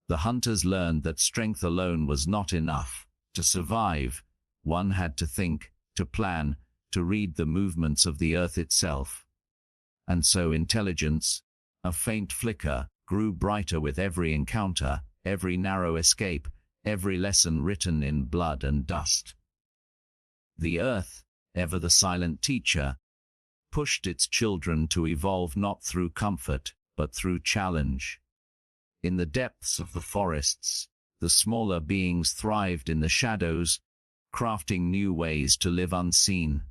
The hunters learned that strength alone was not enough. To survive, one had to think, to plan, to read the movements of the earth itself. And so intelligence, a faint flicker, grew brighter with every encounter, every narrow escape, every lesson written in blood and dust. The earth, ever the silent teacher, pushed its children to evolve not through comfort, but through challenge. In the depths of the forests, the smaller beings thrived in the shadows, crafting new ways to live unseen.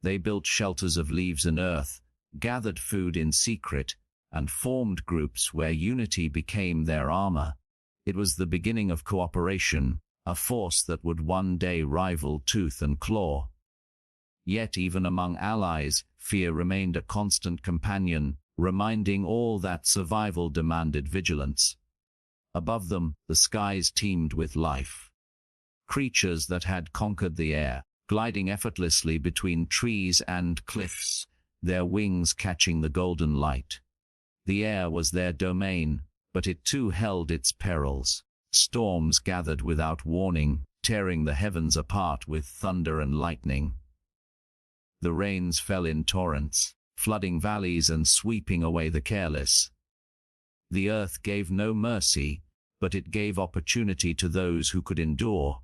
They built shelters of leaves and earth, gathered food in secret, and formed groups where unity became their armor. It was the beginning of cooperation, a force that would one day rival tooth and claw. Yet even among allies, fear remained a constant companion, reminding all that survival demanded vigilance. Above them, the skies teemed with life. Creatures that had conquered the air, gliding effortlessly between trees and cliffs, their wings catching the golden light. The air was their domain, but it too held its perils. Storms gathered without warning, tearing the heavens apart with thunder and lightning. The rains fell in torrents, flooding valleys and sweeping away the careless. The earth gave no mercy, but it gave opportunity to those who could endure.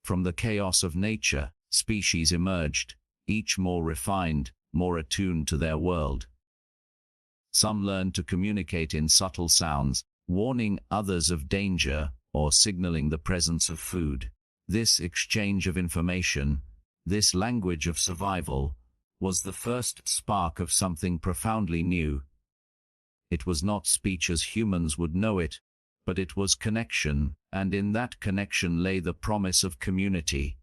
From the chaos of nature, species emerged, each more refined, more attuned to their world. Some learned to communicate in subtle sounds, warning others of danger or signaling the presence of food. This exchange of information, this language of survival, was the first spark of something profoundly new. It was not speech as humans would know it, but it was connection, and in that connection lay the promise of community.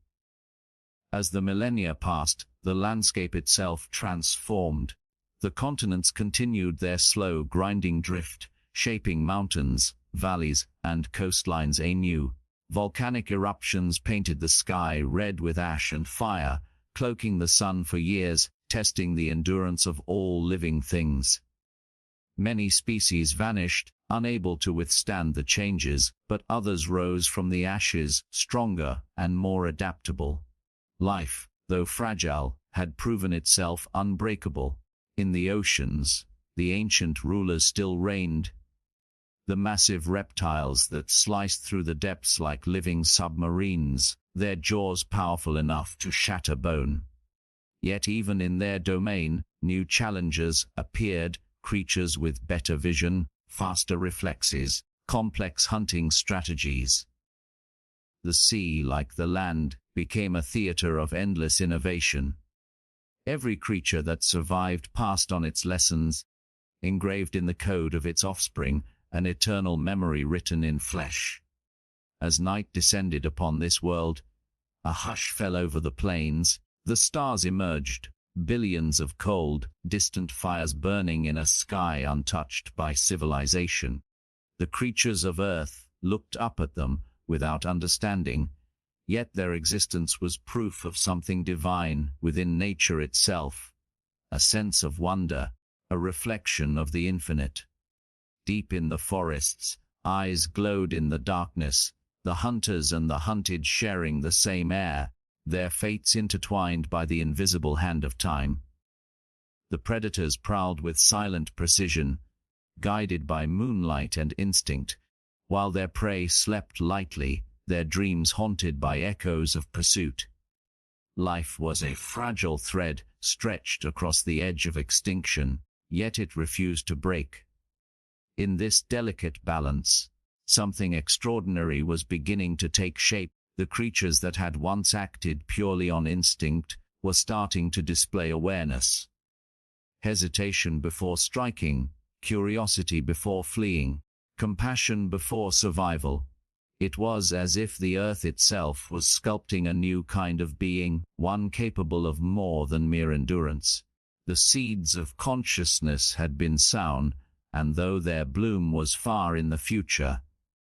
As the millennia passed, the landscape itself transformed. The continents continued their slow, grinding drift, shaping mountains, valleys, and coastlines anew. Volcanic eruptions painted the sky red with ash and fire, cloaking the sun for years, testing the endurance of all living things. Many species vanished, unable to withstand the changes, but others rose from the ashes, stronger and more adaptable. Life, though fragile, had proven itself unbreakable. In the oceans, the ancient rulers still reigned. The massive reptiles that sliced through the depths like living submarines, their jaws powerful enough to shatter bone. Yet even in their domain, new challengers appeared, creatures with better vision, faster reflexes, complex hunting strategies. The sea, like the land, became a theater of endless innovation. Every creature that survived passed on its lessons, engraved in the code of its offspring, an eternal memory written in flesh. As night descended upon this world, a hush fell over the plains, the stars emerged, billions of cold, distant fires burning in a sky untouched by civilization. The creatures of Earth looked up at them without understanding, yet their existence was proof of something divine within nature itself, a sense of wonder, a reflection of the infinite. Deep in the forests, eyes glowed in the darkness, the hunters and the hunted sharing the same air, their fates intertwined by the invisible hand of time. The predators prowled with silent precision, guided by moonlight and instinct, while their prey slept lightly, their dreams haunted by echoes of pursuit. Life was a fragile thread stretched across the edge of extinction, yet it refused to break. In this delicate balance, something extraordinary was beginning to take shape. The creatures that had once acted purely on instinct were starting to display awareness. Hesitation before striking, curiosity before fleeing, compassion before survival. It was as if the earth itself was sculpting a new kind of being, one capable of more than mere endurance. The seeds of consciousness had been sown, and though their bloom was far in the future,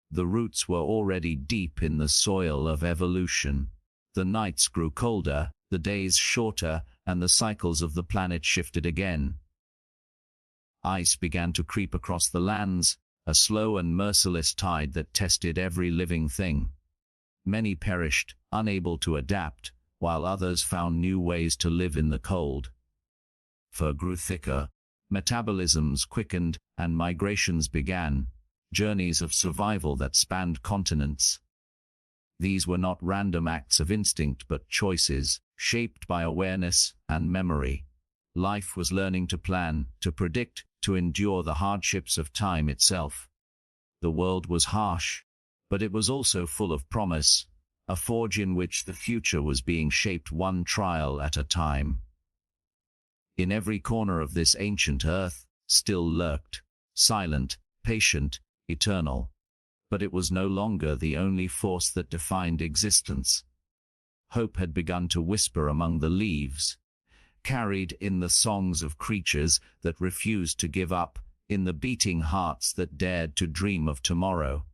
the roots were already deep in the soil of evolution. The nights grew colder, the days shorter, and the cycles of the planet shifted again. Ice began to creep across the lands, a slow and merciless tide that tested every living thing. Many perished, unable to adapt, while others found new ways to live in the cold. Fur grew thicker, metabolisms quickened, and migrations began. Journeys of survival that spanned continents. These were not random acts of instinct but choices, shaped by awareness and memory. Life was learning to plan, to predict, to endure the hardships of time itself. The world was harsh, but it was also full of promise, a forge in which the future was being shaped one trial at a time. In every corner of this ancient earth, still lurked, silent, patient, eternal. But it was no longer the only force that defined existence. Hope had begun to whisper among the leaves, carried in the songs of creatures that refused to give up, in the beating hearts that dared to dream of tomorrow.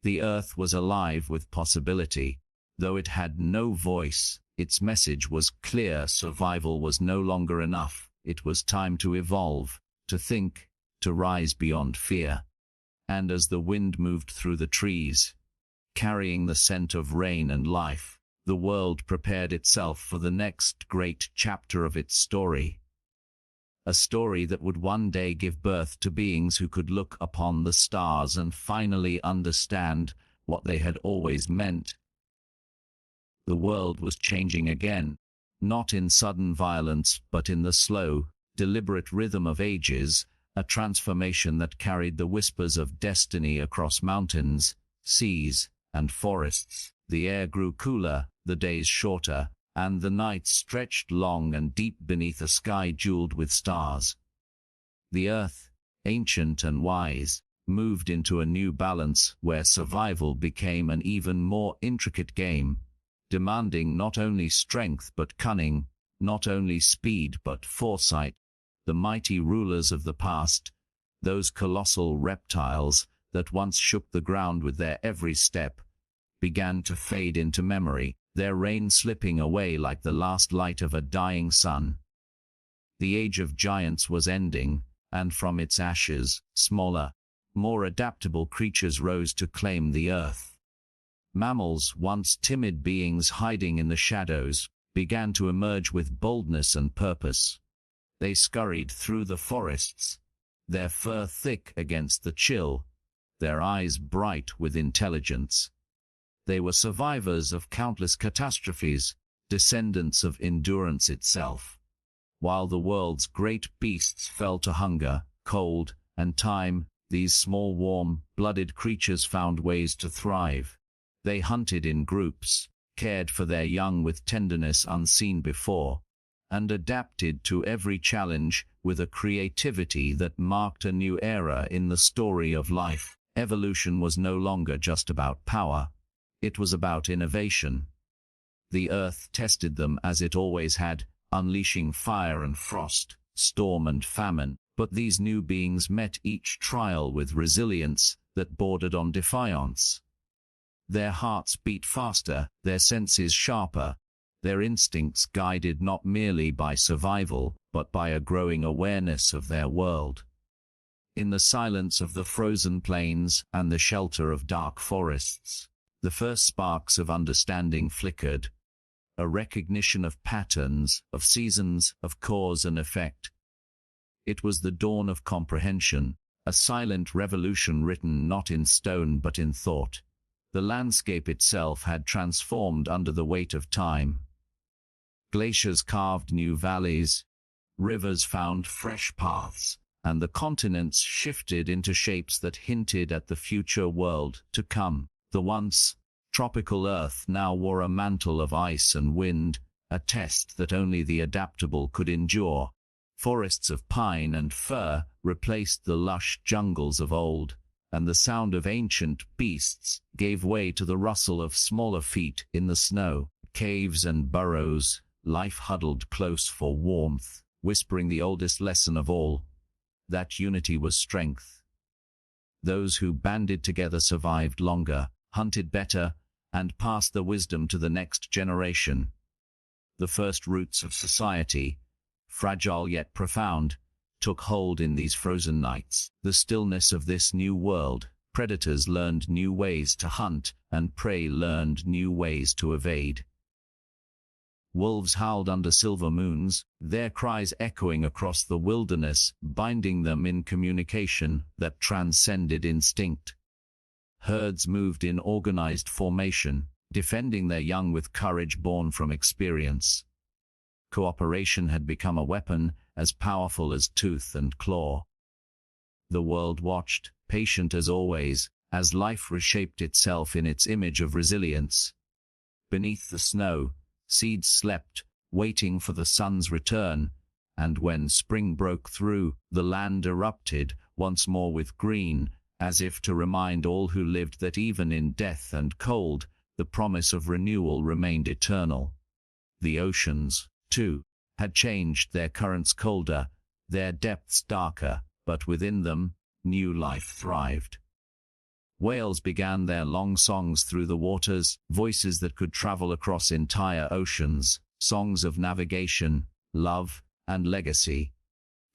The earth was alive with possibility. Though it had no voice, its message was clear: survival was no longer enough. It was time to evolve, to think, to rise beyond fear. And as the wind moved through the trees, carrying the scent of rain and life, the world prepared itself for the next great chapter of its story. A story that would one day give birth to beings who could look upon the stars and finally understand what they had always meant. The world was changing again, not in sudden violence, but in the slow, deliberate rhythm of ages, a transformation that carried the whispers of destiny across mountains, seas, and forests. The air grew cooler, the days shorter, and the nights stretched long and deep beneath a sky jeweled with stars. The earth, ancient and wise, moved into a new balance where survival became an even more intricate game, demanding not only strength but cunning, not only speed but foresight. The mighty rulers of the past, those colossal reptiles that once shook the ground with their every step, began to fade into memory, their reign slipping away like the last light of a dying sun. The age of giants was ending, and from its ashes, smaller, more adaptable creatures rose to claim the earth. Mammals, once timid beings hiding in the shadows, began to emerge with boldness and purpose. They scurried through the forests, their fur thick against the chill, their eyes bright with intelligence. They were survivors of countless catastrophes, descendants of endurance itself. While the world's great beasts fell to hunger, cold, and time, these small warm-blooded creatures found ways to thrive. They hunted in groups, cared for their young with tenderness unseen before, and adapted to every challenge with a creativity that marked a new era in the story of life. Evolution was no longer just about power. It was about innovation. The earth tested them as it always had, unleashing fire and frost, storm and famine. But these new beings met each trial with resilience that bordered on defiance. Their hearts beat faster, their senses sharper, their instincts guided not merely by survival, but by a growing awareness of their world. In the silence of the frozen plains and the shelter of dark forests, the first sparks of understanding flickered, a recognition of patterns, of seasons, of cause and effect. It was the dawn of comprehension, a silent revolution written not in stone but in thought. The landscape itself had transformed under the weight of time. Glaciers carved new valleys, rivers found fresh paths, and the continents shifted into shapes that hinted at the future world to come. The once tropical Earth now wore a mantle of ice and wind, a test that only the adaptable could endure. Forests of pine and fir replaced the lush jungles of old, and the sound of ancient beasts gave way to the rustle of smaller feet in the snow. Caves and burrows, life huddled close for warmth, whispering the oldest lesson of all, that unity was strength. Those who banded together survived longer, hunted better, and passed the wisdom to the next generation. The first roots of society, fragile yet profound, took hold in these frozen nights. The stillness of this new world, predators learned new ways to hunt, and prey learned new ways to evade. Wolves howled under silver moons, their cries echoing across the wilderness, binding them in communication that transcended instinct. Herds moved in organized formation, defending their young with courage born from experience. Cooperation had become a weapon as powerful as tooth and claw. The world watched, patient as always, as life reshaped itself in its image of resilience. Beneath the snow, seeds slept, waiting for the sun's return, and when spring broke through, the land erupted once more with green, as if to remind all who lived that even in death and cold, the promise of renewal remained eternal. The oceans, too, had changed, their currents colder, their depths darker, but within them, new life thrived. Whales began their long songs through the waters, voices that could travel across entire oceans, songs of navigation, love, and legacy.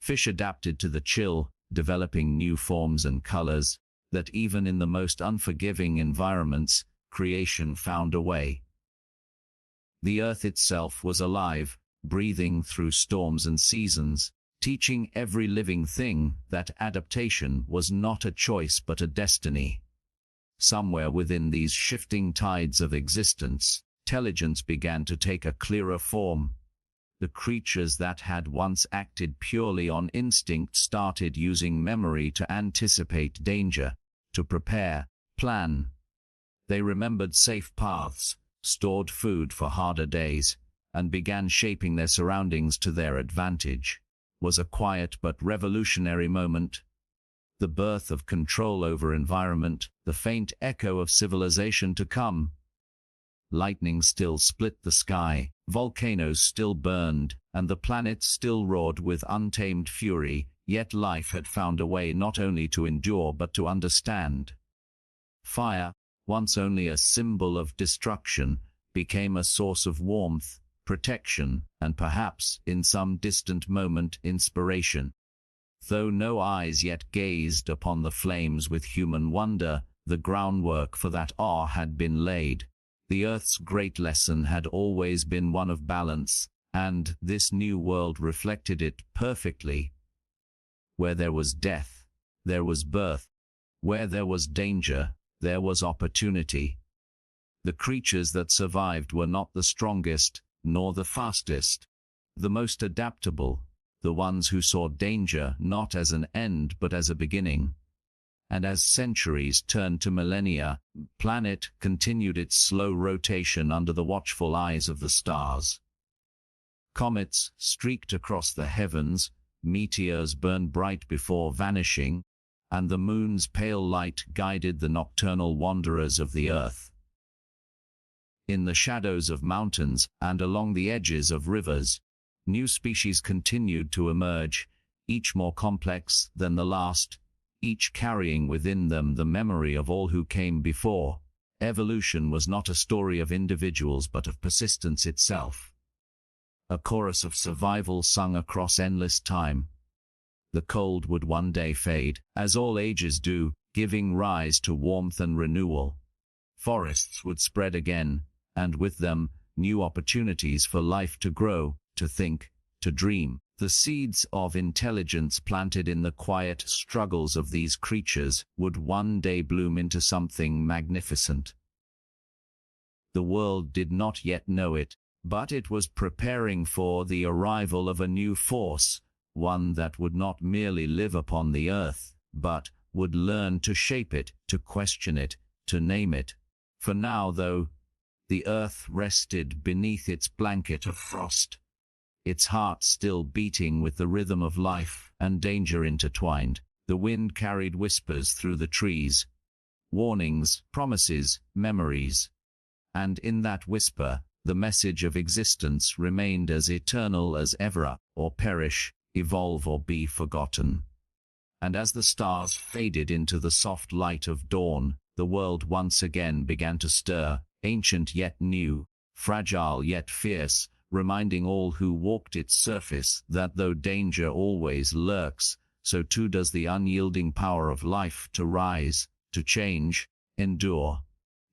Fish adapted to the chill, developing new forms and colors, that even in the most unforgiving environments, creation found a way. The earth itself was alive, breathing through storms and seasons, teaching every living thing that adaptation was not a choice but a destiny. Somewhere within these shifting tides of existence, intelligence began to take a clearer form. The creatures that had once acted purely on instinct started using memory to anticipate danger, to prepare, plan. They remembered safe paths, stored food for harder days, and began shaping their surroundings to their advantage. It was a quiet but revolutionary moment. The birth of control over environment, the faint echo of civilization to come. Lightning still split the sky, volcanoes still burned, and the planet still roared with untamed fury, yet life had found a way not only to endure but to understand. Fire, once only a symbol of destruction, became a source of warmth, protection, and perhaps, in some distant moment, inspiration. Though no eyes yet gazed upon the flames with human wonder, the groundwork for that awe had been laid. The Earth's great lesson had always been one of balance, and this new world reflected it perfectly. Where there was death, there was birth. Where there was danger, there was opportunity. The creatures that survived were not the strongest, nor the fastest. The most adaptable, the ones who saw danger not as an end but as a beginning. And as centuries turned to millennia, the planet continued its slow rotation under the watchful eyes of the stars. Comets streaked across the heavens, meteors burned bright before vanishing, and the moon's pale light guided the nocturnal wanderers of the earth. In the shadows of mountains and along the edges of rivers, new species continued to emerge, each more complex than the last, each carrying within them the memory of all who came before. Evolution was not a story of individuals but of persistence itself. A chorus of survival sung across endless time. The cold would one day fade, as all ages do, giving rise to warmth and renewal. Forests would spread again, and with them, new opportunities for life to grow, to think, to dream. The seeds of intelligence planted in the quiet struggles of these creatures would one day bloom into something magnificent. The world did not yet know it, but it was preparing for the arrival of a new force, one that would not merely live upon the earth, but would learn to shape it, to question it, to name it. For now, though, the earth rested beneath its blanket of frost, its heart still beating with the rhythm of life and danger intertwined. The wind carried whispers through the trees, warnings, promises, memories. And in that whisper, the message of existence remained as eternal as ever, or perish, evolve or be forgotten. And as the stars faded into the soft light of dawn, the world once again began to stir, ancient yet new, fragile yet fierce, reminding all who walked its surface that though danger always lurks, so too does the unyielding power of life to rise, to change, endure.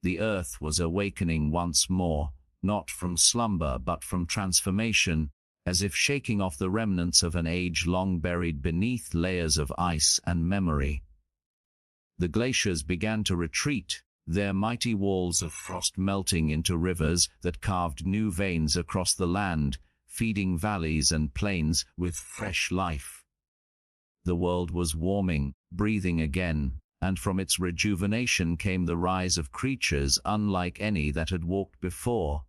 The earth was awakening once more, not from slumber but from transformation, as if shaking off the remnants of an age long buried beneath layers of ice and memory. The glaciers began to retreat, their mighty walls of frost melting into rivers that carved new veins across the land, feeding valleys and plains with fresh life. The world was warming, breathing again, and from its rejuvenation came the rise of creatures unlike any that had walked before.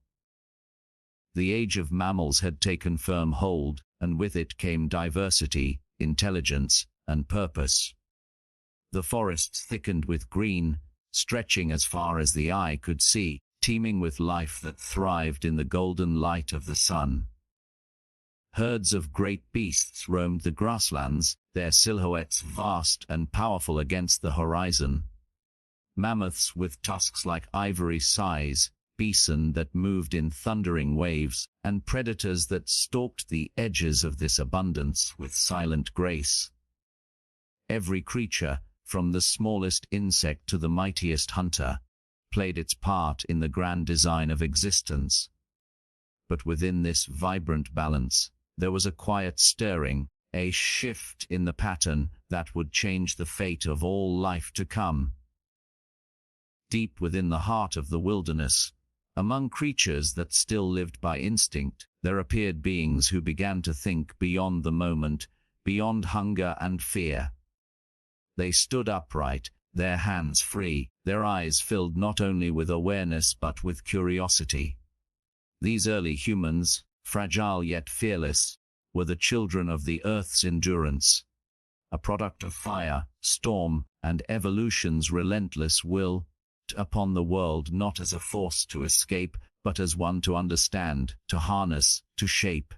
The age of mammals had taken firm hold, and with it came diversity, intelligence, and purpose. The forests thickened with green, stretching as far as the eye could see, teeming with life that thrived in the golden light of the sun. Herds of great beasts roamed the grasslands, their silhouettes vast and powerful against the horizon. Mammoths with tusks like ivory size, bison that moved in thundering waves, and predators that stalked the edges of this abundance with silent grace. Every creature, from the smallest insect to the mightiest hunter, played its part in the grand design of existence. But within this vibrant balance, there was a quiet stirring, a shift in the pattern that would change the fate of all life to come. Deep within the heart of the wilderness, among creatures that still lived by instinct, there appeared beings who began to think beyond the moment, beyond hunger and fear. They stood upright, their hands free, their eyes filled not only with awareness but with curiosity. These early humans, fragile yet fearless, were the children of the Earth's endurance, a product of fire, storm, and evolution's relentless will, upon the world not as a force to escape, but as one to understand, to harness, to shape.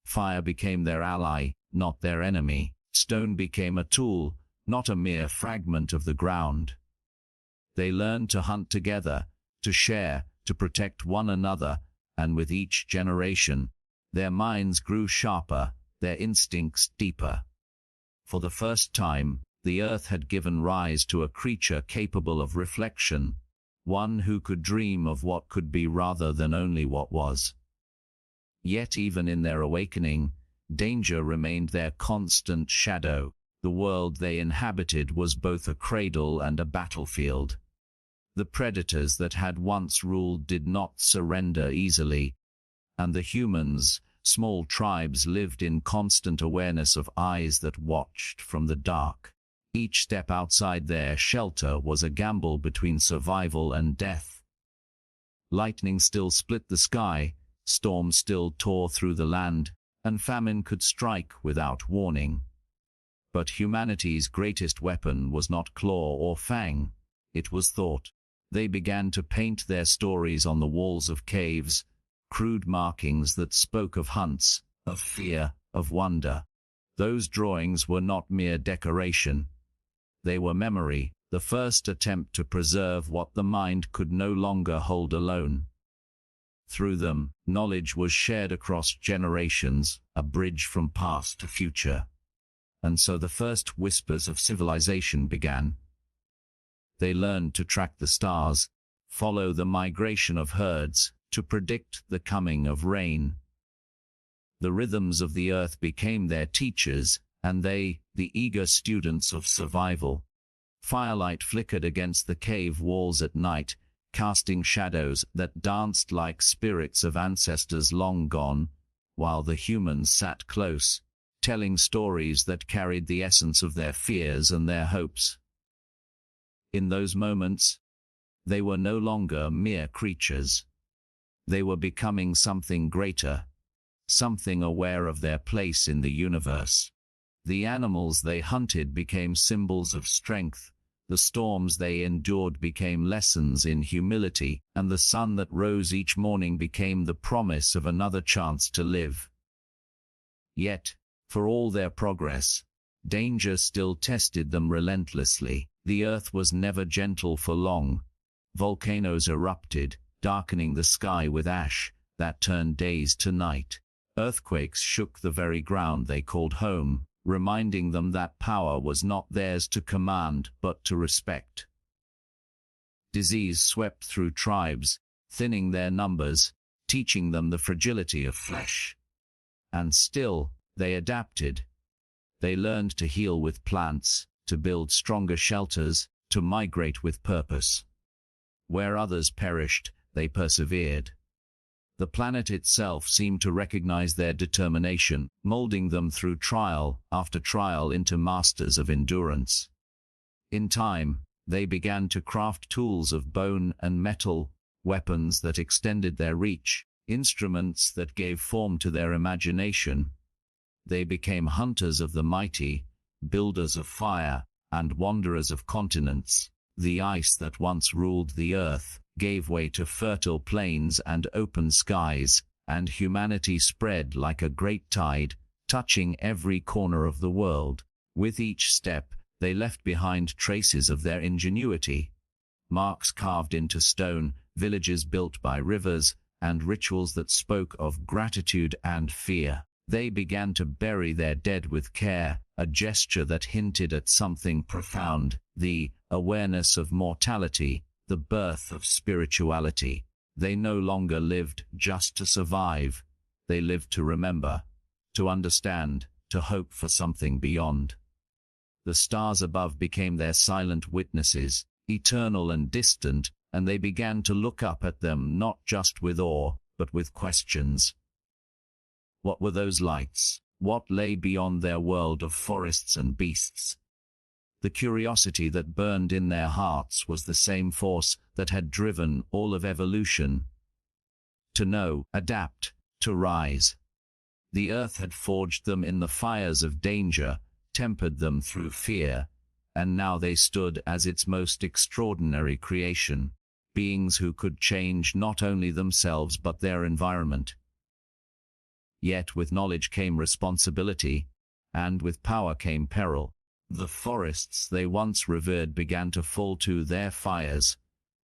Fire became their ally, not their enemy. Stone became a tool, not a mere fragment of the ground. They learned to hunt together, to share, to protect one another, and with each generation, their minds grew sharper, their instincts deeper. For the first time, the earth had given rise to a creature capable of reflection, one who could dream of what could be rather than only what was. Yet even in their awakening, danger remained their constant shadow. The world they inhabited was both a cradle and a battlefield. The predators that had once ruled did not surrender easily, and the humans, small tribes, lived in constant awareness of eyes that watched from the dark. Each step outside their shelter was a gamble between survival and death. Lightning still split the sky, storms still tore through the land, and famine could strike without warning. But humanity's greatest weapon was not claw or fang, it was thought. They began to paint their stories on the walls of caves, crude markings that spoke of hunts, of fear, of wonder. Those drawings were not mere decoration. They were memory, the first attempt to preserve what the mind could no longer hold alone. Through them, knowledge was shared across generations, a bridge from past to future. And so the first whispers of civilization began. They learned to track the stars, follow the migration of herds, to predict the coming of rain. The rhythms of the earth became their teachers, and they, the eager students of survival. Firelight flickered against the cave walls at night, casting shadows that danced like spirits of ancestors long gone, while the humans sat close, telling stories that carried the essence of their fears and their hopes. In those moments, they were no longer mere creatures. They were becoming something greater, something aware of their place in the universe. The animals they hunted became symbols of strength, the storms they endured became lessons in humility, and the sun that rose each morning became the promise of another chance to live. Yet, for all their progress, danger still tested them relentlessly. The earth was never gentle for long. Volcanoes erupted, darkening the sky with ash that turned days to night. Earthquakes shook the very ground they called home, reminding them that power was not theirs to command but to respect. Disease swept through tribes, thinning their numbers, teaching them the fragility of flesh. And still, they adapted. They learned to heal with plants, to build stronger shelters, to migrate with purpose. Where others perished, they persevered. The planet itself seemed to recognize their determination, molding them through trial after trial into masters of endurance. In time, they began to craft tools of bone and metal, weapons that extended their reach, instruments that gave form to their imagination. They became hunters of the mighty, builders of fire, and wanderers of continents. The ice that once ruled the earth gave way to fertile plains and open skies, and humanity spread like a great tide, touching every corner of the world. With each step, they left behind traces of their ingenuity. Marks carved into stone, villages built by rivers, and rituals that spoke of gratitude and fear. They began to bury their dead with care, a gesture that hinted at something profound, the awareness of mortality, the birth of spirituality. They no longer lived just to survive. They lived to remember, to understand, to hope for something beyond. The stars above became their silent witnesses, eternal and distant, and they began to look up at them not just with awe, but with questions. What were those lights? What lay beyond their world of forests and beasts? The curiosity that burned in their hearts was the same force that had driven all of evolution. To know, adapt, to rise. The earth had forged them in the fires of danger, tempered them through fear, and now they stood as its most extraordinary creation, beings who could change not only themselves but their environment. Yet with knowledge came responsibility, and with power came peril. The forests they once revered began to fall to their fires.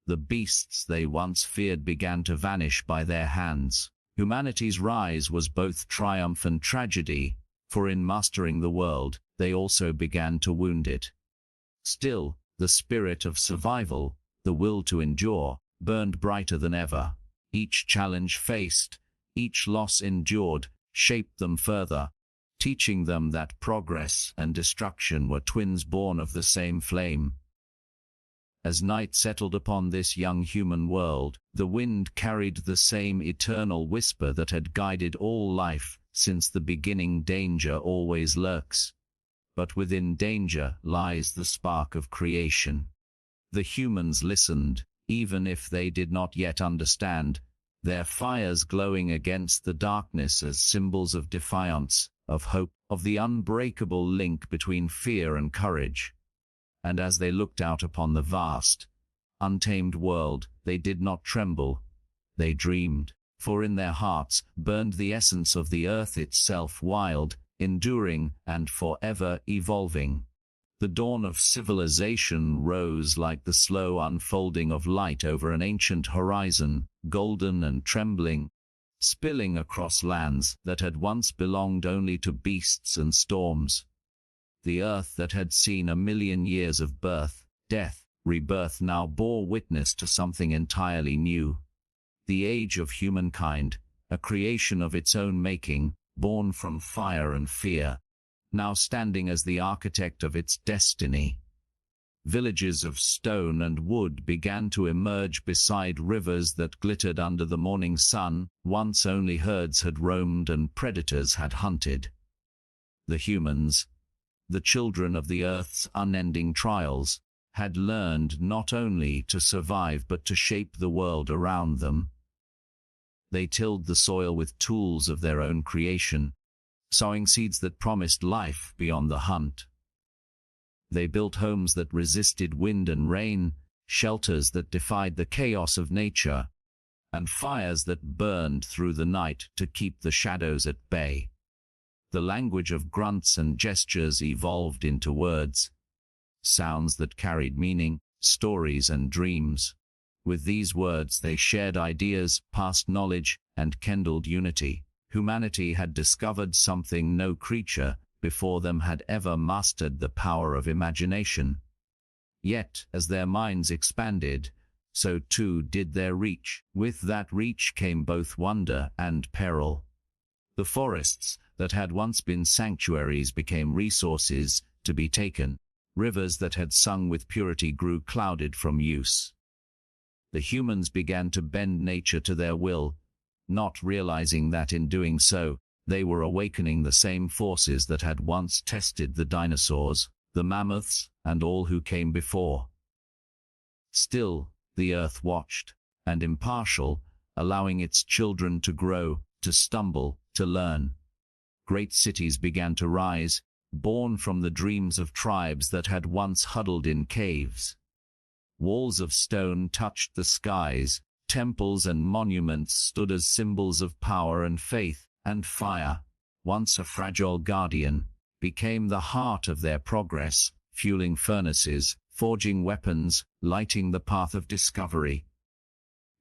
The beasts they once feared began to vanish by their hands. Humanity's rise was both triumph and tragedy, for in mastering the world, they also began to wound it. Still, the spirit of survival, the will to endure, burned brighter than ever. Each challenge faced, each loss endured, shaped them further, teaching them that progress and destruction were twins born of the same flame. As night settled upon this young human world, the wind carried the same eternal whisper that had guided all life since the beginning. Danger always lurks, but within danger lies the spark of creation. The humans listened, even if they did not yet understand, their fires glowing against the darkness as symbols of defiance, of hope, of the unbreakable link between fear and courage. And as they looked out upon the vast, untamed world, they did not tremble, they dreamed, for in their hearts burned the essence of the earth itself, wild, enduring, and forever evolving. The dawn of civilization rose like the slow unfolding of light over an ancient horizon, golden and trembling, spilling across lands that had once belonged only to beasts and storms. The earth that had seen 1,000,000 years of birth, death, rebirth now bore witness to something entirely new. The age of humankind, a creation of its own making, born from fire and fear, now standing as the architect of its destiny. Villages of stone and wood began to emerge beside rivers that glittered under the morning sun. Once only herds had roamed and predators had hunted. The humans, the children of the earth's unending trials, had learned not only to survive but to shape the world around them. They tilled the soil with tools of their own creation, sowing seeds that promised life beyond the hunt. They built homes that resisted wind and rain, shelters that defied the chaos of nature, and fires that burned through the night to keep the shadows at bay. The language of grunts and gestures evolved into words, sounds that carried meaning, stories and dreams. With these words they shared ideas, passed knowledge, and kindled unity. Humanity had discovered something no creature before them had ever mastered: the power of imagination. Yet, as their minds expanded, so too did their reach. With that reach came both wonder and peril. The forests that had once been sanctuaries became resources to be taken. Rivers that had sung with purity grew clouded from use. The humans began to bend nature to their will, not realizing that in doing so, they were awakening the same forces that had once tested the dinosaurs, the mammoths, and all who came before. Still, the earth watched, and impartial, allowing its children to grow, to stumble, to learn. Great cities began to rise, born from the dreams of tribes that had once huddled in caves. Walls of stone touched the skies, temples and monuments stood as symbols of power and faith, and fire, once a fragile guardian, became the heart of their progress, fueling furnaces, forging weapons, lighting the path of discovery.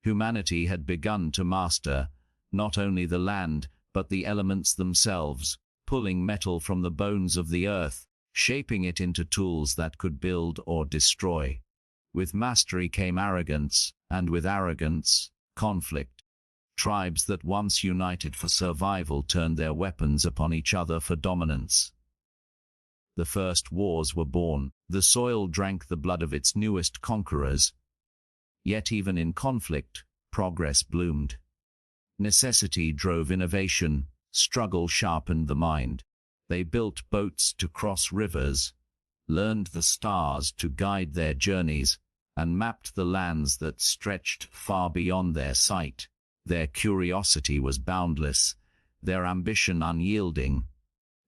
Humanity had begun to master not only the land, but the elements themselves, pulling metal from the bones of the earth, shaping it into tools that could build or destroy. With mastery came arrogance, and with arrogance, conflict. Tribes that once united for survival turned their weapons upon each other for dominance. The first wars were born. The soil drank the blood of its newest conquerors. Yet even in conflict, progress bloomed. Necessity drove innovation, struggle sharpened the mind. They built boats to cross rivers, learned the stars to guide their journeys, and mapped the lands that stretched far beyond their sight. Their curiosity was boundless, their ambition unyielding.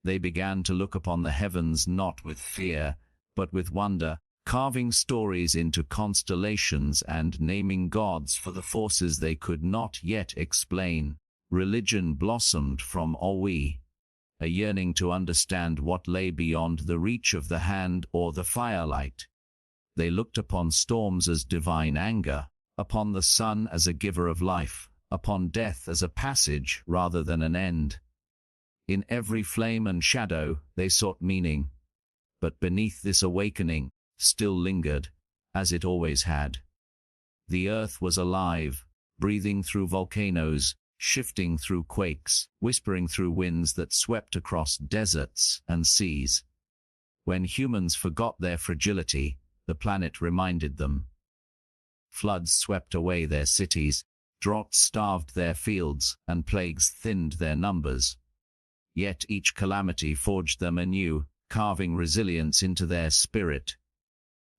They began to look upon the heavens not with fear, but with wonder, carving stories into constellations and naming gods for the forces they could not yet explain. Religion blossomed from Owi, a yearning to understand what lay beyond the reach of the hand or the firelight. They looked upon storms as divine anger, upon the sun as a giver of life, upon death as a passage rather than an end. In every flame and shadow they sought meaning, but beneath this awakening still lingered, as it always had. The earth was alive, breathing through volcanoes, shifting through quakes, whispering through winds that swept across deserts and seas. When humans forgot their fragility, the planet reminded them. Floods swept away their cities, droughts starved their fields, and plagues thinned their numbers. Yet each calamity forged them anew, carving resilience into their spirit.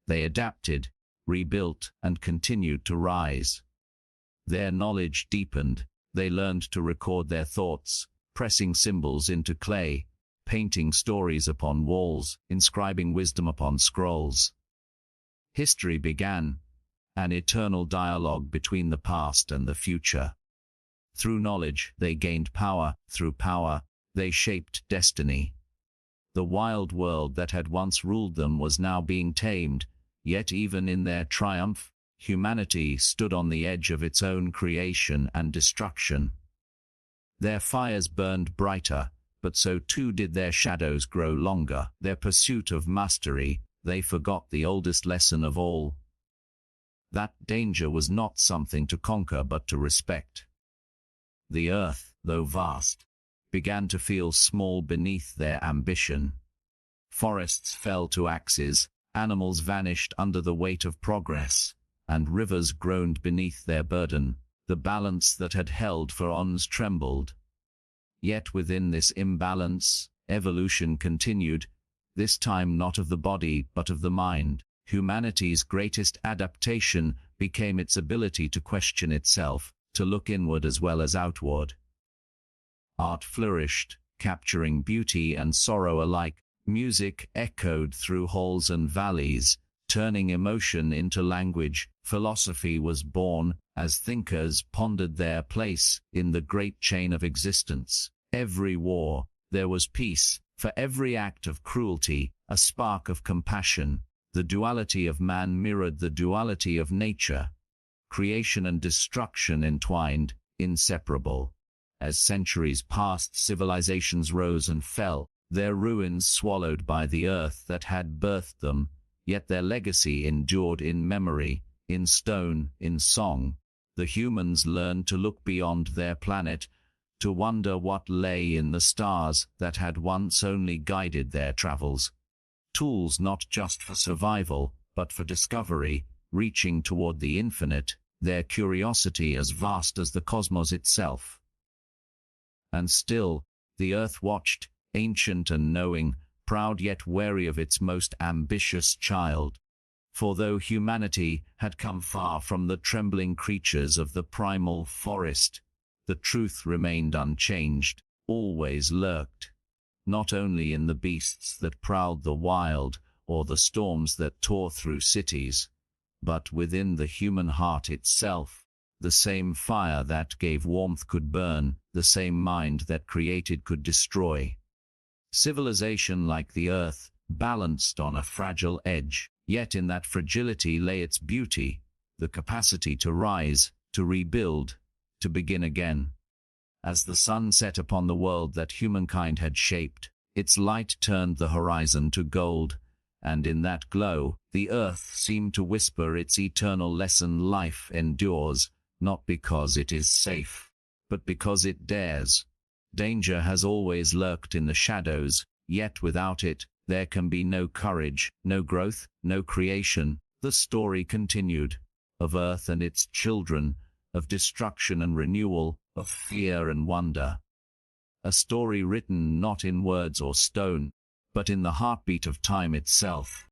They adapted, rebuilt, and continued to rise. Their knowledge deepened. They learned to record their thoughts, pressing symbols into clay, painting stories upon walls, inscribing wisdom upon scrolls. History began, an eternal dialogue between the past and the future. Through knowledge, they gained power. Through power, they shaped destiny. The wild world that had once ruled them was now being tamed, yet even in their triumph, humanity stood on the edge of its own creation and destruction. Their fires burned brighter, but so too did their shadows grow longer. Their pursuit of mastery, they forgot the oldest lesson of all. That danger was not something to conquer but to respect. The earth, though vast, began to feel small beneath their ambition. Forests fell to axes, animals vanished under the weight of progress, and rivers groaned beneath their burden. The balance that had held for eons trembled. Yet within this imbalance, evolution continued, this time not of the body but of the mind. Humanity's greatest adaptation became its ability to question itself, to look inward as well as outward. Art flourished, capturing beauty and sorrow alike. Music echoed through halls and valleys, turning emotion into language. Philosophy was born, as thinkers pondered their place in the great chain of existence. Every war, there was peace. For every act of cruelty, a spark of compassion. The duality of man mirrored the duality of nature. Creation and destruction entwined, inseparable. As centuries passed, civilizations rose and fell, their ruins swallowed by the earth that had birthed them, yet their legacy endured in memory, in stone, in song. The humans learned to look beyond their planet, to wonder what lay in the stars that had once only guided their travels. Tools not just for survival, but for discovery, reaching toward the infinite, their curiosity as vast as the cosmos itself. And still, the earth watched, ancient and knowing, proud yet wary of its most ambitious child. For though humanity had come far from the trembling creatures of the primal forest, the truth remained unchanged, always lurked, not only in the beasts that prowled the wild, or the storms that tore through cities, but within the human heart itself. The same fire that gave warmth could burn, the same mind that created could destroy. Civilization, like the earth, balanced on a fragile edge, yet in that fragility lay its beauty, the capacity to rise, to rebuild, to begin again. As the sun set upon the world that humankind had shaped, its light turned the horizon to gold, and in that glow, the earth seemed to whisper its eternal lesson: life endures, not because it is safe, but because it dares. Danger has always lurked in the shadows, yet without it, there can be no courage, no growth, no creation. The story continued, of Earth and its children, of destruction and renewal, of fear and wonder. A story written not in words or stone, but in the heartbeat of time itself.